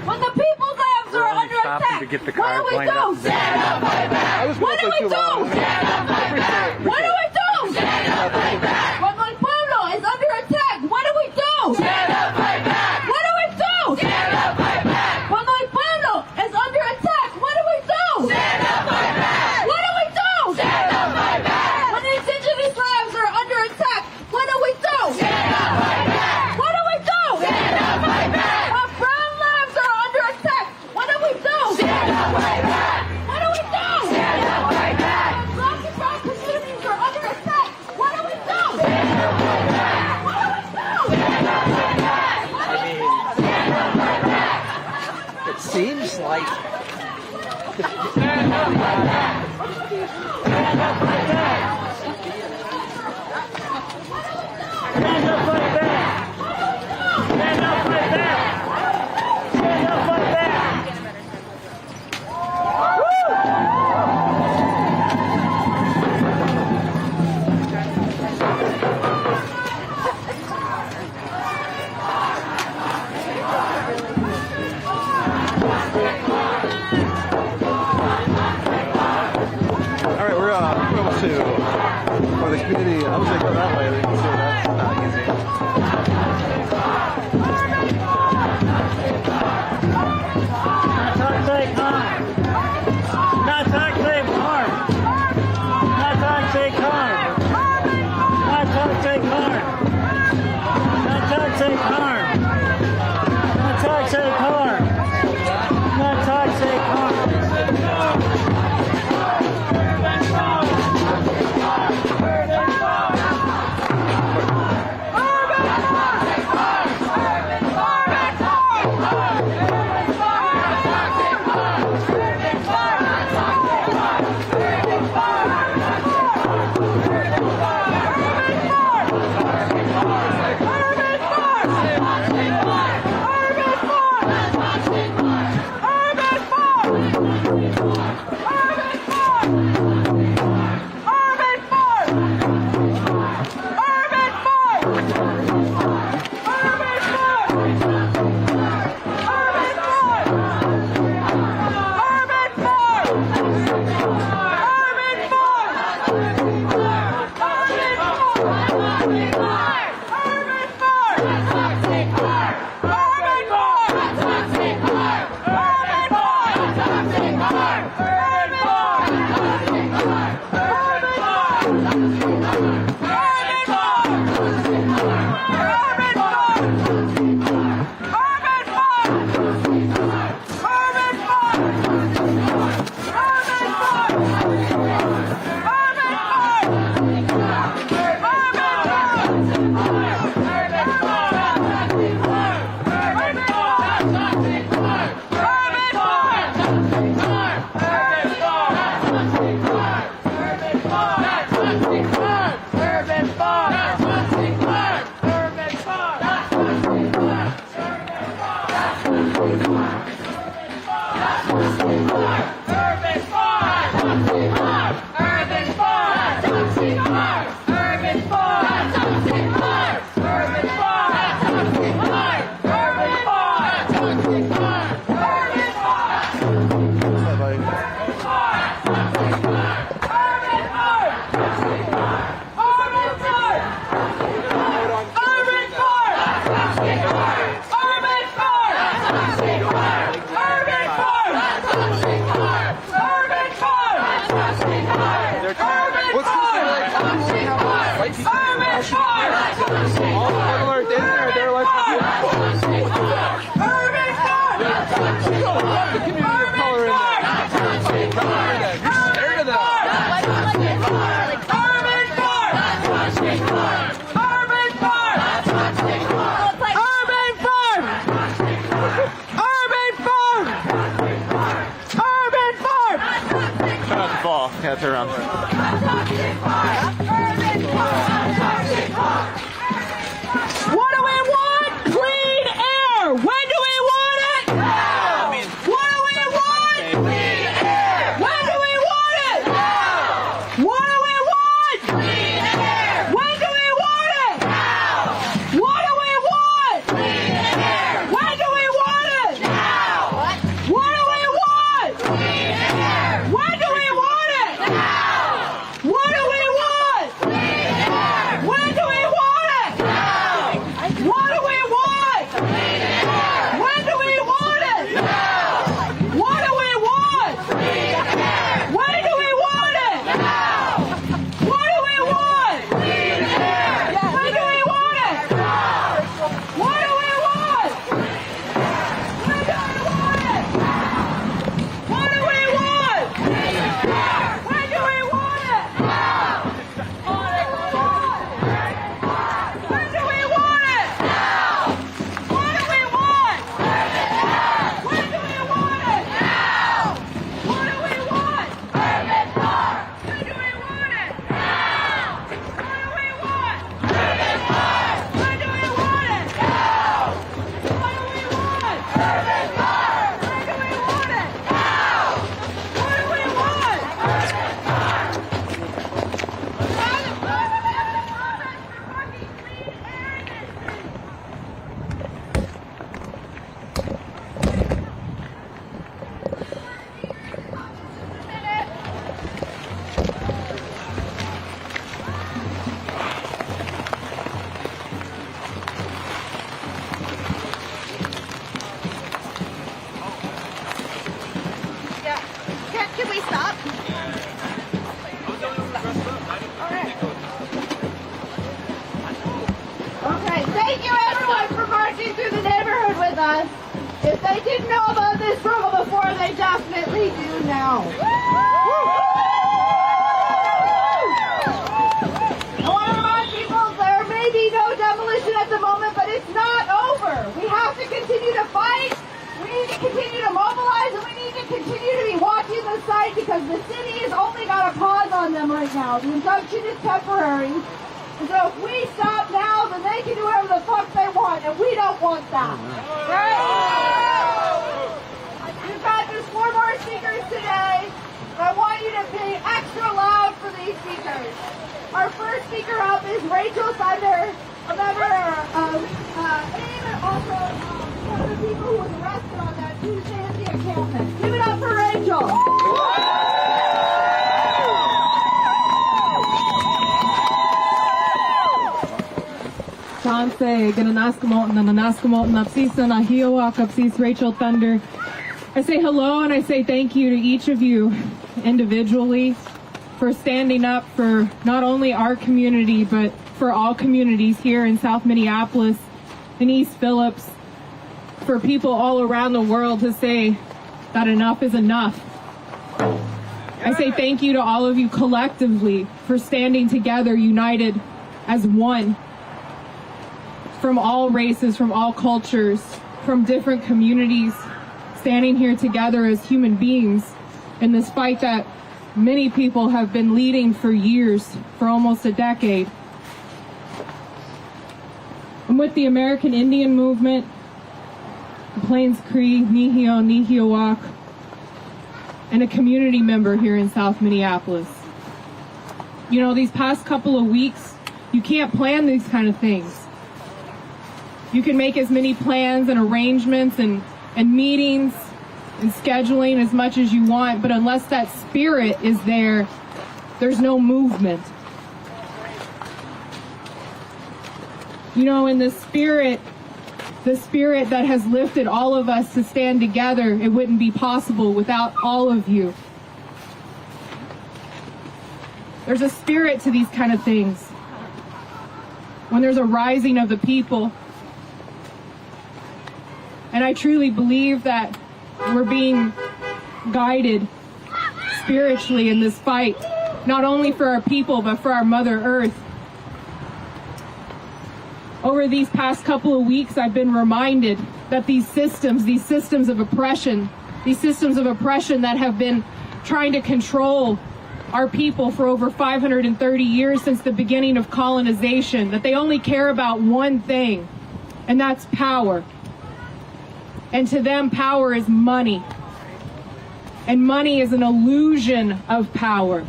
When the people's lives are under attack, to get the what do cars we lined do? up. I was What do we too long. do? What do we do? When my pueblo is under attack, what do we do? What seems like Stand up like that. Stand up like that. Stand up like that. Stand up like that. Stand up like that. For the community, I was going to go that way, but you can see that's not easy. Not toxic harm. Not toxic harm. Not toxic harm. Not toxic harm. Not toxic harm. Not toxic harm. Not toxic harm. Yeah, turn around. What do we want? Clean air. When do we want it? Now. What do we want? Clean air. When do we want it? Now. What do we want? Clean air. When do we want it? Now. What do we want? Clean air. When do we want it? Now. What do we want? Clean air. When do we want it? Now. Okay, thank you everyone for marching through the neighborhood with us. If they didn't know about this struggle before, they definitely do now. I want to remind people there may be no demolition at the moment, but it's not over. We have to continue to fight. We need to continue to mobilize, and we need to continue to be watching the site because the city has only got a pause on them right now. The injunction is temporary. And so if we stop now, then they can do whatever the fuck they want, and we don't want that. Right? We've got just 4 more speakers today, but I want you to be extra loud for these speakers. Our first speaker up is Rachel Thunder, a member of AIM and also one of the people who was arrested on that Tuesday at the encampment. Give it up for Rachel. Chants, Gananaskamotan, Nanaskamotan, Apsisa, Hiawatha Expansion, Rachel Thunder. I say hello and I say thank you to each of you individually for standing up for not only our community, but for all communities here in South Minneapolis, in East Phillips, for people all around the world to say that enough is enough. I say thank you to all of you collectively for standing together, united as one. From all races, from all cultures, from different communities, standing here together as human beings in this fight that many people have been leading for years, for almost a decade. I'm with the American Indian movement, the Plains Cree, Nihio, Nihiawak, and a community member here in South Minneapolis. You know, these past couple of weeks, you can't plan these kind of things. You can make as many plans and arrangements and meetings and scheduling as much as you want, but unless that spirit is there, there's no movement. You know, in the spirit that has lifted all of us to stand together, it wouldn't be possible without all of you. There's a spirit to these kind of things. When there's a rising of the people. And I truly believe that we're being guided spiritually in this fight, not only for our people, but for our Mother Earth. Over these past couple of weeks, I've been reminded that these systems of oppression that have been trying to control our people for over 530 years since the beginning of colonization, that they only care about one thing, and that's power. And to them, power is money. And money is an illusion of power.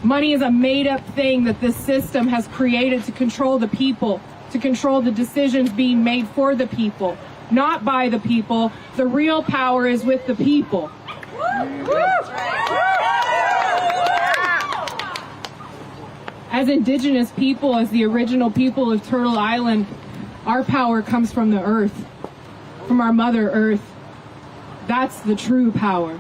Money is a made-up thing that this system has created to control the people, to control the decisions being made for the people, not by the people. The real power is with the people. As Indigenous people, as the original people of Turtle Island, our power comes from the earth, from our Mother Earth. That's the true power.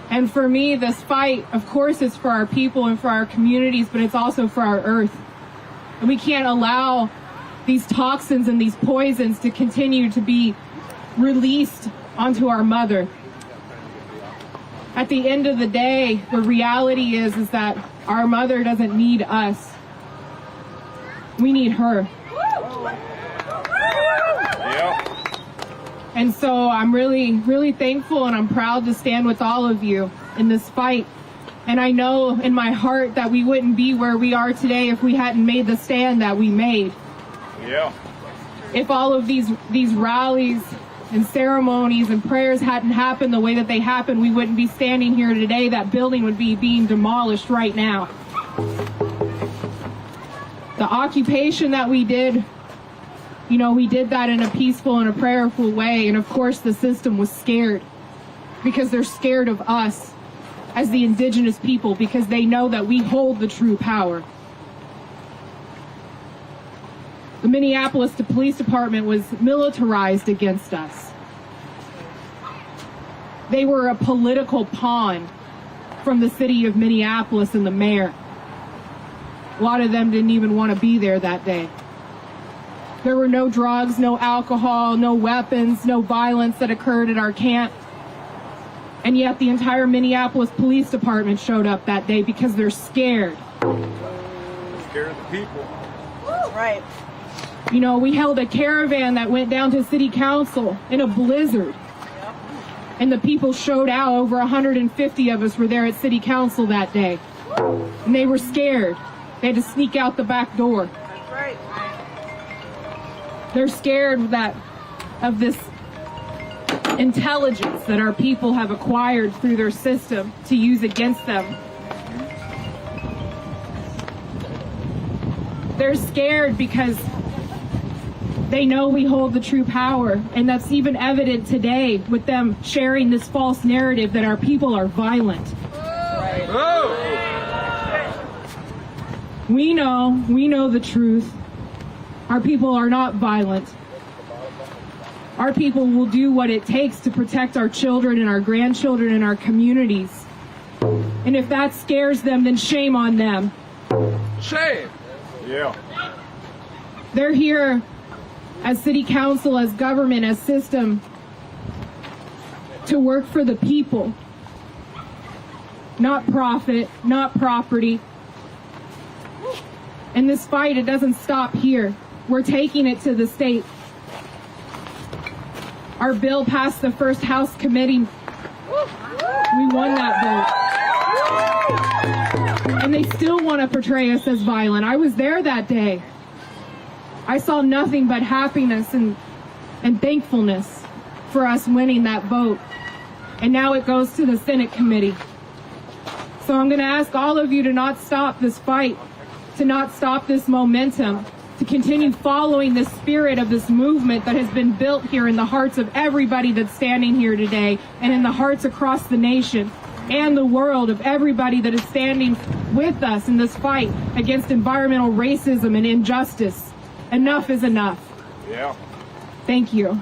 And for me, this fight, of course, is for our people and for our communities, but it's also for our earth. And we can't allow these toxins and these poisons to continue to be released onto our mother. At the end of the day, the reality is that our mother doesn't need us. We need her. And so I'm really, really thankful and I'm proud to stand with all of you in this fight. And I know in my heart that we wouldn't be where we are today if we hadn't made the stand that we made. Yeah. If all of these rallies and ceremonies and prayers hadn't happened the way that they happened, we wouldn't be standing here today. That building would be being demolished right now. The occupation that we did, you know, we did that in a peaceful and a prayerful way. And of course the system was scared because they're scared of us as the Indigenous people because they know that we hold the true power. The Minneapolis Police Department was militarized against us. They were a political pawn from the city of Minneapolis and the mayor. A lot of them didn't even want to be there that day. There were no drugs, no alcohol, no weapons, no violence that occurred at our camp. And yet the entire Minneapolis Police Department showed up that day because they're scared. Scared of the people. Right. You know, we held a caravan that went down to city council in a blizzard. And the people showed out. Over 150 of us were there at city council that day. And they were scared. They had to sneak out the back door. That's right. They're scared of this intelligence that our people have acquired through their system to use against them. They're scared because they know we hold the true power, and that's even evident today with them sharing this false narrative that our people are violent. We know the truth. Our people are not violent. Our people will do what it takes to protect our children and our grandchildren and our communities. And if that scares them, then shame on them. Shame. Yeah. They're here as city council, as government, as system to work for the people. Not profit, not property. And this fight, it doesn't stop here. We're taking it to the state. Our bill passed the first House committee. We won that vote. And they still want to portray us as violent. I was there that day. I saw nothing but happiness and thankfulness for us winning that vote. And now it goes to the Senate committee. So I'm going to ask all of you to not stop this fight, to not stop this momentum, to continue following the spirit of this movement that has been built here in the hearts of everybody that's standing here today, and in the hearts across the nation and the world of everybody that is standing with us in this fight against environmental racism and injustice. Enough is enough. Yeah. Thank you.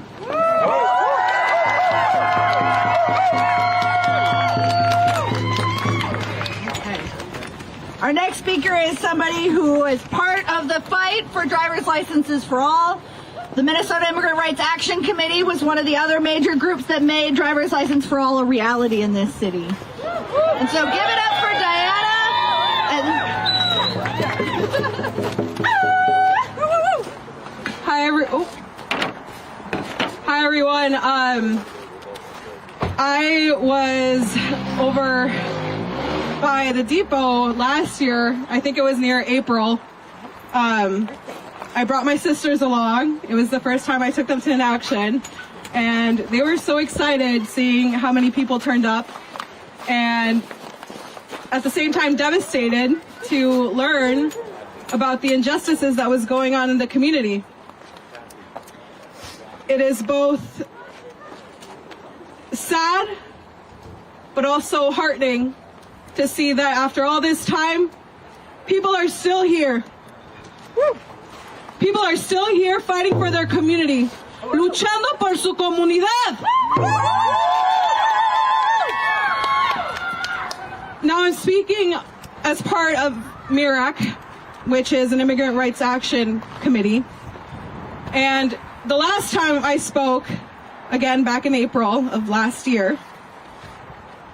Our next speaker is somebody who is part of the fight for driver's licenses for all. The Minnesota Immigrant Rights Action Committee was one of the other major groups that made driver's license for all a reality in this city. And so give it up for Diana. Hi everyone. I was over by the depot last year. I think it was near April. I brought my sisters along. It was the first time I took them to an action, and they were so excited seeing how many people turned up, and at the same time devastated to learn about the injustices that was going on in the community. It is both sad but also heartening to see that after all this time, people are still here. People are still here fighting for their community, luchando por su comunidad. Now I'm speaking as part of MIRAC, which is an Immigrant Rights Action Committee. And the last time I spoke, again back in April of last year,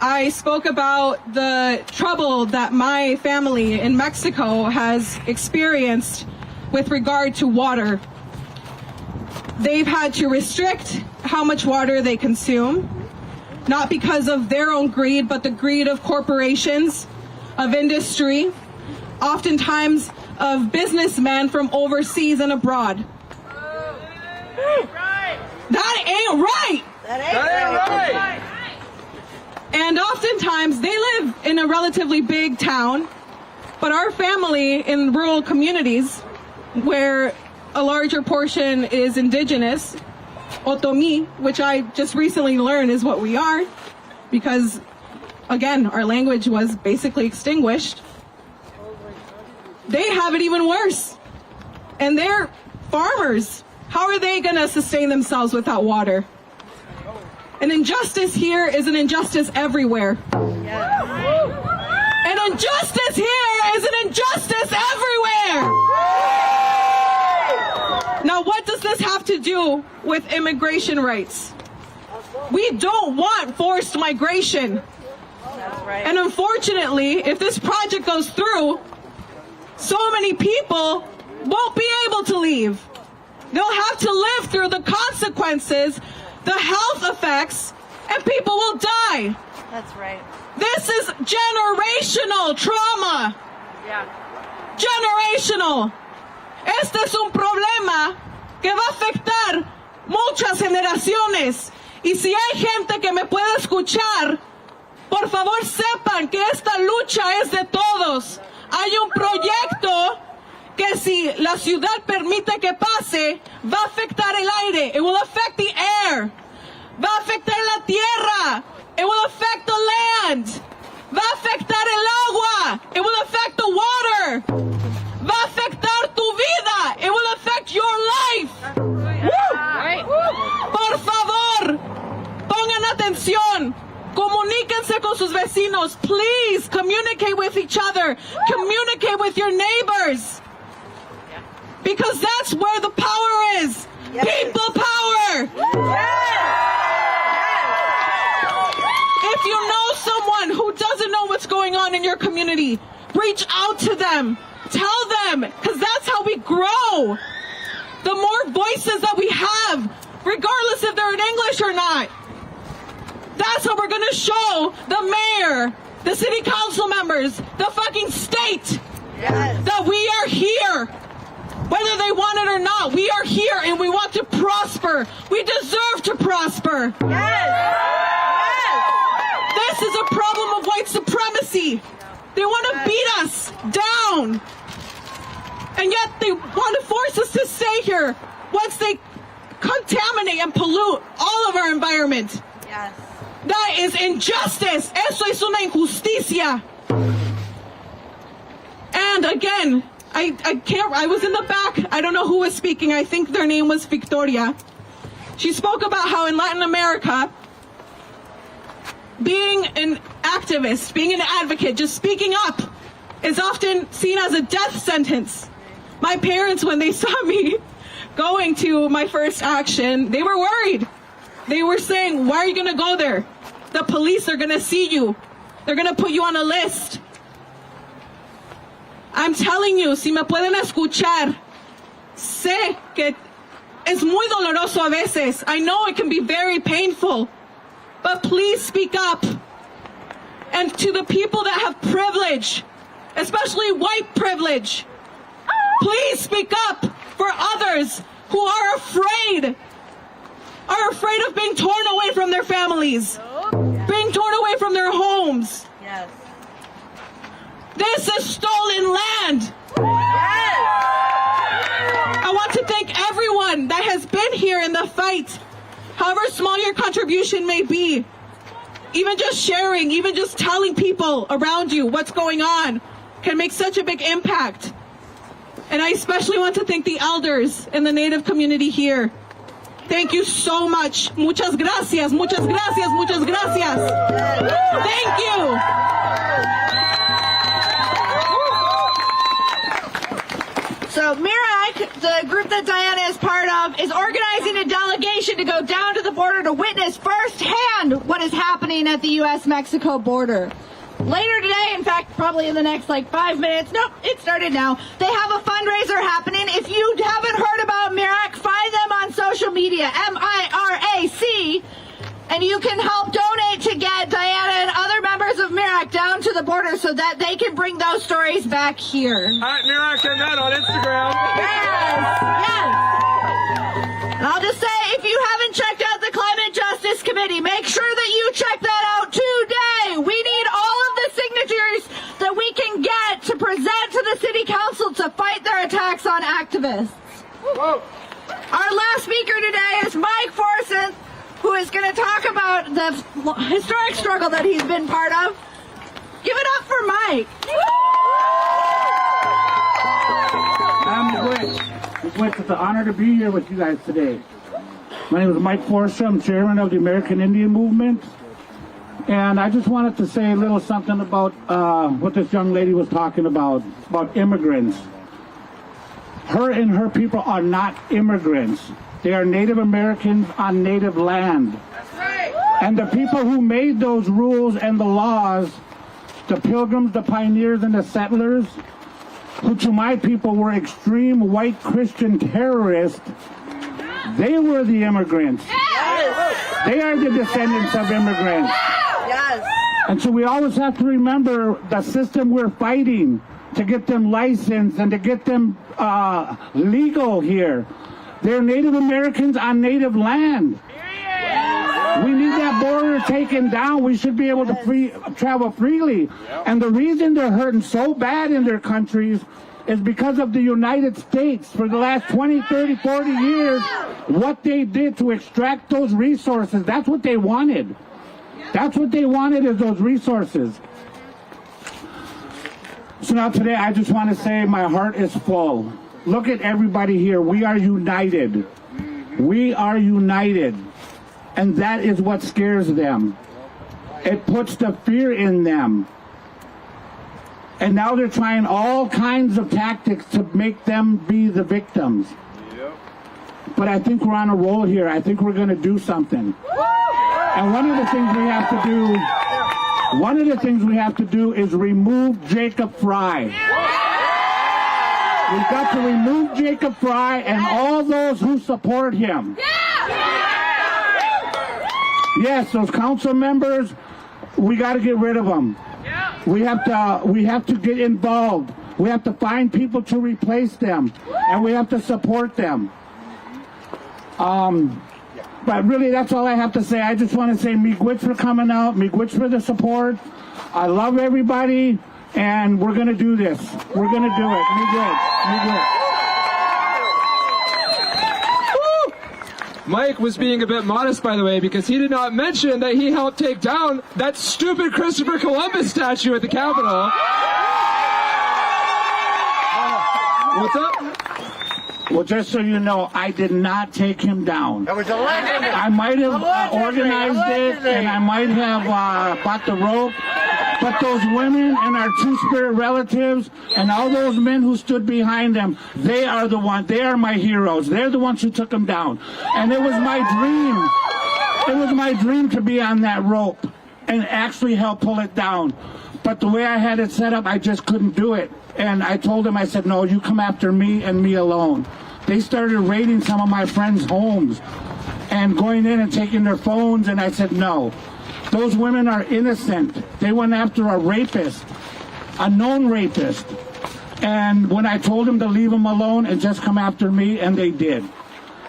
I spoke about the trouble that my family in Mexico has experienced with regard to water. They've had to restrict how much water they consume, not because of their own greed, but the greed of corporations, of industry, oftentimes of businessmen from overseas and abroad. That ain't right! That ain't right! And oftentimes they live in a relatively big town, but our family in rural communities where a larger portion is Indigenous, Otomi, which I just recently learned is what we are, because again, our language was basically extinguished. They have it even worse. And they're farmers. How are they going to sustain themselves without water? An injustice here is an injustice everywhere. Yeah. An injustice here is an injustice everywhere. Now, what does this have to do with immigration rights? We don't want forced migration. That's right. And unfortunately, if this project goes through, so many people won't be able to leave. They'll have to live through the consequences, the health effects, and people will die. That's right. This is generational trauma. Yeah. Generational. Este es un problema que va a afectar muchas generaciones. Y si hay gente que me puede escuchar, por favor sepan que esta lucha es de todos. Hay un proyecto que si la ciudad permite que pase, va a afectar el aire. It will affect the air. Va a afectar la tierra. It will affect the land. Va a afectar el agua. It will affect the water. Va a afectar tu vida. It will affect your life. Por favor, pongan atención. Comuníquense con sus vecinos. Please communicate with each other. Communicate with your neighbors. Because that's where the power is. People power. If you know someone who doesn't know what's going on in your community, reach out to them. Tell them, because that's how we grow. The more voices that we have, regardless if they're in English or not, that's how we're going to show the mayor, the city council members, the fucking state, that we are here. Whether they want it or not, we are here and we want to prosper. We deserve to prosper. This is a problem of white supremacy. They want to beat us down. And yet they want to force us to stay here once they contaminate and pollute all of our environment. Yes. That is injustice. Eso es una injusticia. And again, I was in the back. I don't know who was speaking. I think their name was Victoria. She spoke about how in Latin America, being an activist, being an advocate, just speaking up is often seen as a death sentence. My parents, when they saw me going to my first action, they were worried. They were saying, why are you going to go there? The police are going to see you. They're going to put you on a list. I'm telling you, si me pueden escuchar, sé que es muy doloroso a veces. I know it can be very painful, but please speak up. And to the people that have privilege, especially white privilege, please speak up for others who are afraid of being torn away from their families, being torn away from their homes. Yes. This is stolen land. Yes. I want to thank everyone that has been here in the fight, however small your contribution may be. Even just sharing, even just telling people around you what's going on can make such a big impact. And I especially want to thank the elders in the Native community here. Thank you so much. Muchas gracias, muchas gracias, muchas gracias. Thank you. So MIRAC, the group that Diana is part of, is organizing a delegation to go down to the border to witness firsthand what is happening at the U.S.-Mexico border. Later today, in fact, probably in the next 5 minutes, nope, it started now, they have a fundraiser happening. If you haven't heard about MIRAC, find them on social media, MIRAC, and you can help donate to get Diana and other members of MIRAC down to the border so that they can bring those stories back here. At MIRAC and that on Instagram. Yes. And I'll just say, if you haven't checked out the Climate Justice Committee, make sure that you check that out today. We need all of the signatures that we can get to present to the City Council to fight their attacks on activists. Whoa. Our last speaker today is Mike Forsyth, who is going to talk about the historic struggle that he's been part of. Give it up for Mike. It's an honor to be here with you guys today. My name is Mike Forsyth. I'm chairman of the American Indian Movement. And I just wanted to say a little something about what this young lady was talking about immigrants. Her and her people are not immigrants. They are Native Americans on native land. That's right. And the people who made those rules and the laws, the Pilgrims, the pioneers, and the settlers, who to my people were extreme white Christian terrorists, they were the immigrants. Yes. They are the descendants of immigrants. Yes. And so we always have to remember the system we're fighting to get them licensed and to get them legal here. They're Native Americans on native land. We need that border taken down. We should be able to travel freely. And the reason they're hurting so bad in their countries is because of the United States for the last 20, 30, 40 years, what they did to extract those resources. That's what they wanted. That's what they wanted, is those resources. So now today I just want to say my heart is full. Look at everybody here. We are united. We are united. And that is what scares them. It puts the fear in them. And now they're trying all kinds of tactics to make them be the victims. But I think we're on a roll here. I think we're going to do something. And one of the things we have to do is remove Jacob Fry. We've got to remove Jacob Fry and all those who support him. Yes, those council members, we got to get rid of them. We have to get involved. We have to find people to replace them, and we have to support them. But really, that's all I have to say. I just want to say miigwech for coming out, miigwech for the support. I love everybody, and we're going to do this. We're going to do it. Miigwech. Mike was being a bit modest, by the way, because he did not mention that he helped take down that stupid Christopher Columbus statue at the Capitol. What's up? Well, just so you know, I did not take him down. That was a legend. I might have organized it, and I might have bought the rope. But those women and our two-spirit relatives and all those men who stood behind them, they are the ones. They are my heroes. They're the ones who took them down. And it was my dream. It was my dream to be on that rope and actually help pull it down. But the way I had it set up, I just couldn't do it. And I told them, I said, no, you come after me and me alone. They started raiding some of my friends' homes and going in and taking their phones, and I said, no. Those women are innocent. They went after a rapist, a known rapist. And when I told them to leave them alone and just come after me, and they did.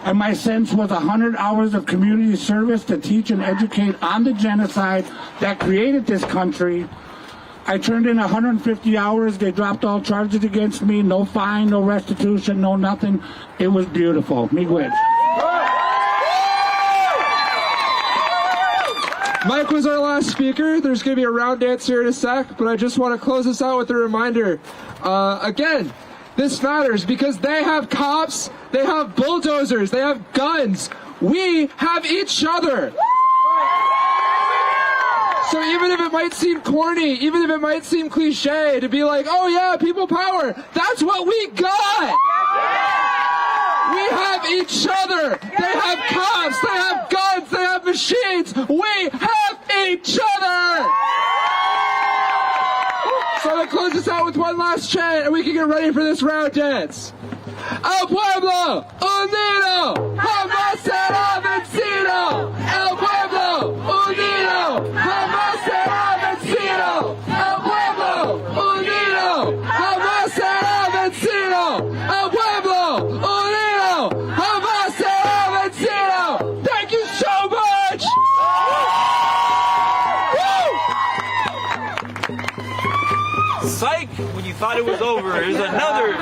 And my sentence was 100 hours of community service to teach and educate on the genocide that created this country. I turned in 150 hours. They dropped all charges against me. No fine, no restitution, no nothing. It was beautiful. Miigwech. Mike was our last speaker. There's going to be a round dance here in a sec, but I just want to close this out with a reminder. Again, this matters because they have cops, they have bulldozers, they have guns. We have each other. So even if it might seem corny, even if it might seem cliche to be like, oh yeah, people power, that's what we got. We have each other. They have cops, they have guns, they have machines. We have each other. So I'm going to close this out with one last chant and we can get ready for this round dance. El pueblo unido jamás será vencido. El pueblo unido jamás será vencido. El pueblo unido jamás será vencido. El pueblo unido jamás será vencido. Thank you so much. Psych! When you thought it was over, there's another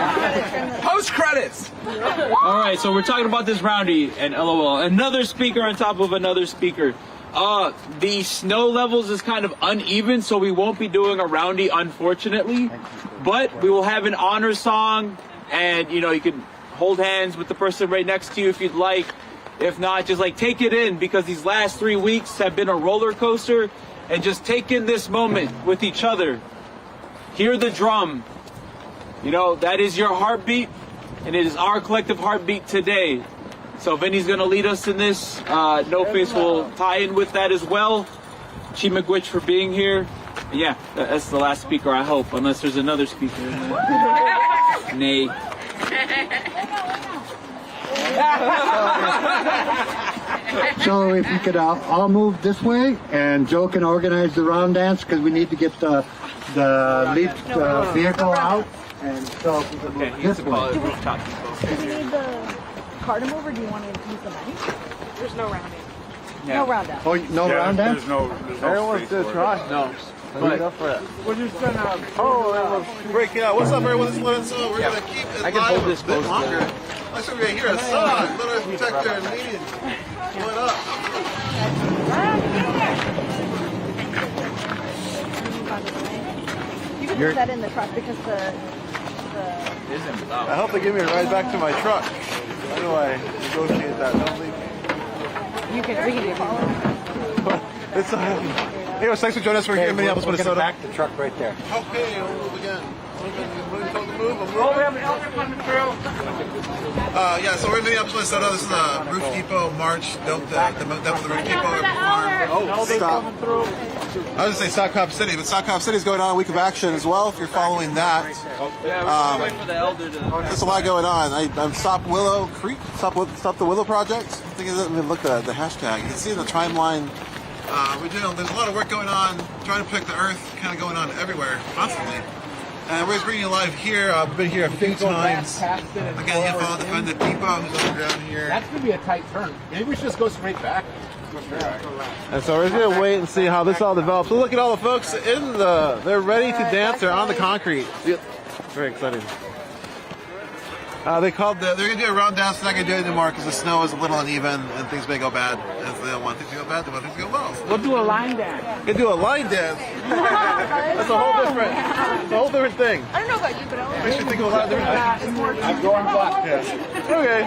post credits. All right, so we're talking about this roundy and LOL. Another speaker on top of another speaker. The snow levels is kind of uneven, so we won't be doing a roundy, unfortunately. But we will have an honor song, and you know you can hold hands with the person right next to you if you'd like. If not, just like take it in because these last 3 weeks have been a roller coaster. and just take in this moment with each other. Hear the drum. You know, that is your heartbeat, and it is our collective heartbeat today. So if Vinny's going to lead us in this, No Face will tie in with that as well. Chief McGwitch for being here. And yeah, that's the last speaker, I hope, unless there's another speaker. Nay. So if we could all move this way, and Joe can organize the round dance, because we need to get the lead vehicle out. And so if we could move this way. Do we need the car to move, or do you want to use the money? There's no round dance. Yeah. No round dance. Oh, no round dance? There's no Everyone wants to try. No. Go for it. We're just gonna. Break it out. What's up, everyone? This is Lawrence. So we're gonna keep it I can live hold this a bit close longer. there. Let's see, right here. A song. Little protector and median. What up? You can put that in the truck because the I hope they give me a ride back to my truck. How do I negotiate that? Don't leave me. we can do it. It's anyway, thanks for joining us. We're here in Minneapolis, Minnesota. Back the truck right there. Okay, we'll move again. Yeah, so we're in Minneapolis, Minnesota. This is a Roof Depot March. Don't the Roof Depot farm. Stop. I was going to say Sock Hop City, but Sock Hop City is going on a week of action as well, if you're following that. There's a lot going on. I'm Stop Willow Creek, Stop the Willow Project. I think I didn't look at the hashtag. You can see the timeline. There's a lot of work going on, trying to protect the earth, kind of going on everywhere, constantly. And we're just bringing you live here. I've been here a few times. Again, you follow the depot who's underground here. That's going to be a tight turn. Maybe we should just go straight back. And so we're just going to wait and see how this all develops. So look at all the folks they're ready to dance. They're on the concrete. Very exciting. They're going to do a round dance. They're not going to do it anymore because the snow is a little uneven and things may go bad. And so they don't want things to go bad. They want things to go well. We'll do a line dance. We're going to do a line dance. That's a whole different thing. I don't know about you, but I Makes you think of a lot of different things. I'm going black. Yeah. Okay.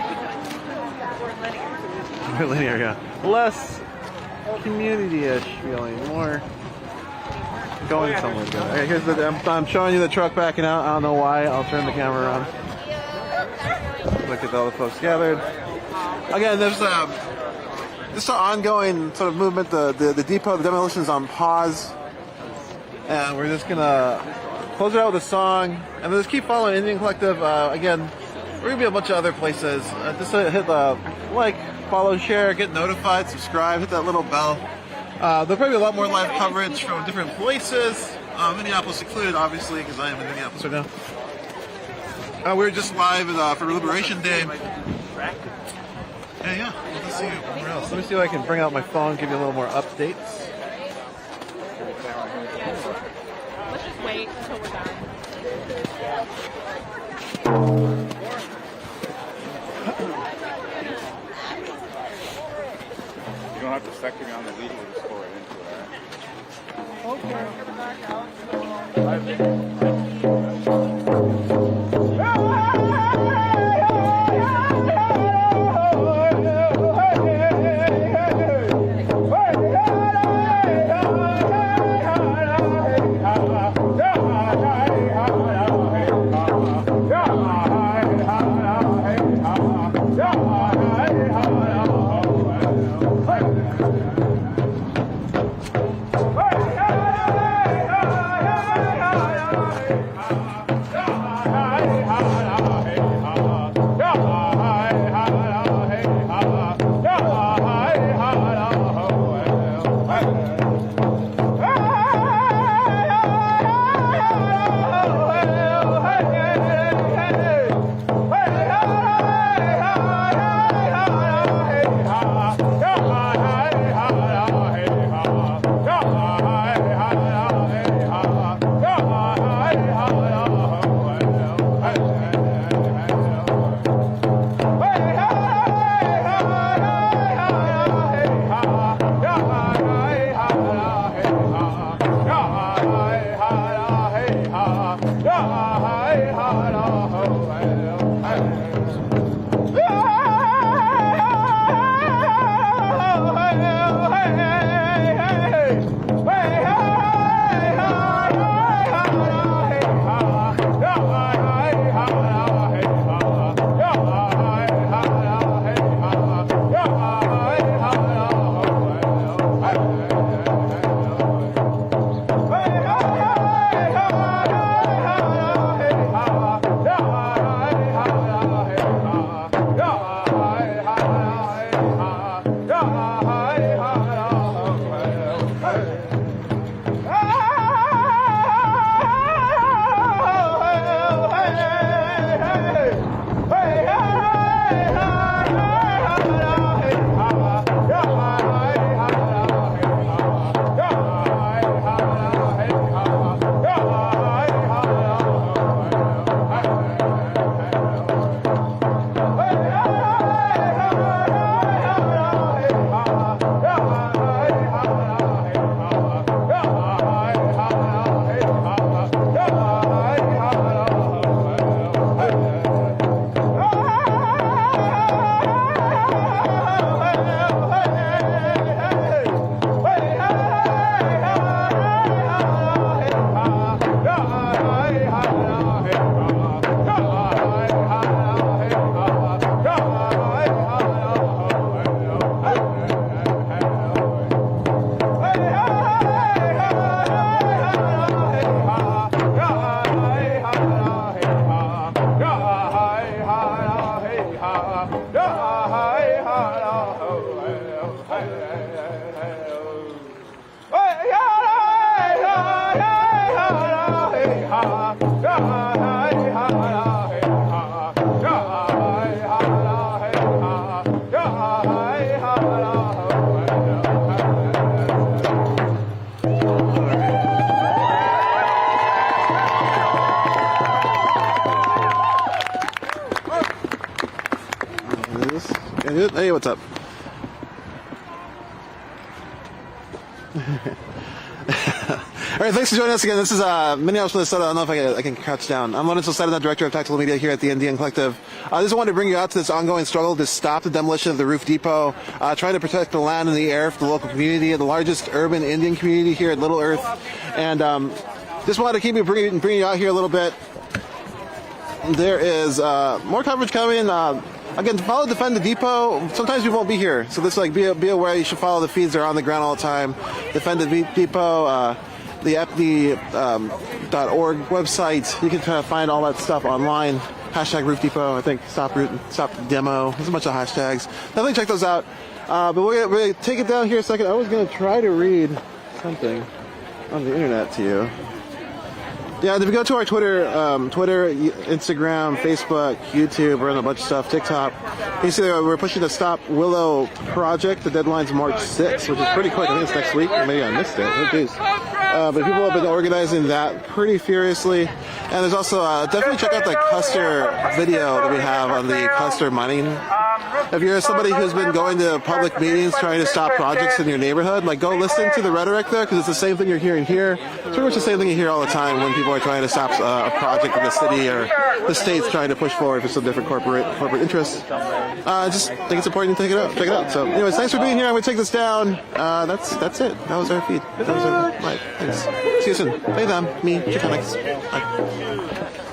More linear, yeah. Less community-ish feeling. More going somewhere good. Okay, here's I'm showing you the truck backing out. I don't know why. I'll turn the camera around. Look at all the folks gathered. Again, there's this ongoing sort of movement. The depot, the demolition is on pause, and we're just gonna close it out with a song, and then just keep following Indian Collective. Again, we're gonna be a bunch of other places. Just hit like, follow, share, get notified, subscribe, hit that little bell. There'll probably be a lot more live coverage from different places, Minneapolis included, obviously, because I am in Minneapolis right now. We were just live for Liberation Day. Yeah. Let's see where else. Let me see if I can bring out my phone, give you a little more updates. Let's just wait until we're done. You don't have to second me on the lead, we'll just go right into it. Okay. Hey, what's up? All right, thanks for joining us again. This is Minneapolis, Minnesota. I don't know if I can crouch down. I'm Lorenzo Sedana, Director of Tactical Media here at the NDN Collective. I just wanted to bring you out to this ongoing struggle to stop the demolition of the roof depot, trying to protect the land and the air for the local community, the largest urban Indian community here at Little Earth. And just wanted to bring you out here a little bit. There is more coverage coming. Again, follow Defend the Depot. Sometimes we won't be here, so this be aware. You should follow the feeds. They're on the ground all the time. Defend the Depot, the .org website. You can kind of find all that stuff online. Hashtag Roof Depot. I think stop demo. There's a bunch of hashtags. Definitely check those out. But we're gonna take it down here a second. I was gonna try to read something on the internet to you. Yeah, if you go to our Twitter, Instagram, Facebook, YouTube, we're on a bunch of stuff, TikTok. You see we're pushing the Stop Willow project. The deadline's March 6th, which is pretty quick. I think it's next week. Or maybe I missed it. Oh, geez. But people have been organizing that pretty furiously. And there's also, definitely check out the cluster video that we have on the cluster mining. If you're somebody who's been going to public meetings trying to stop projects in your neighborhood, go listen to the rhetoric there, because it's the same thing you're hearing here. It's pretty much the same thing you hear all the time when people are trying to stop a project in the city or the state's trying to push forward for some different corporate interests. I just think it's important to check it out. So anyways, thanks for being here. I'm going to take this down. That's it. That was our feed. That was our live. Thanks. See you soon. Bye, them. Me, Chicanics. Bye.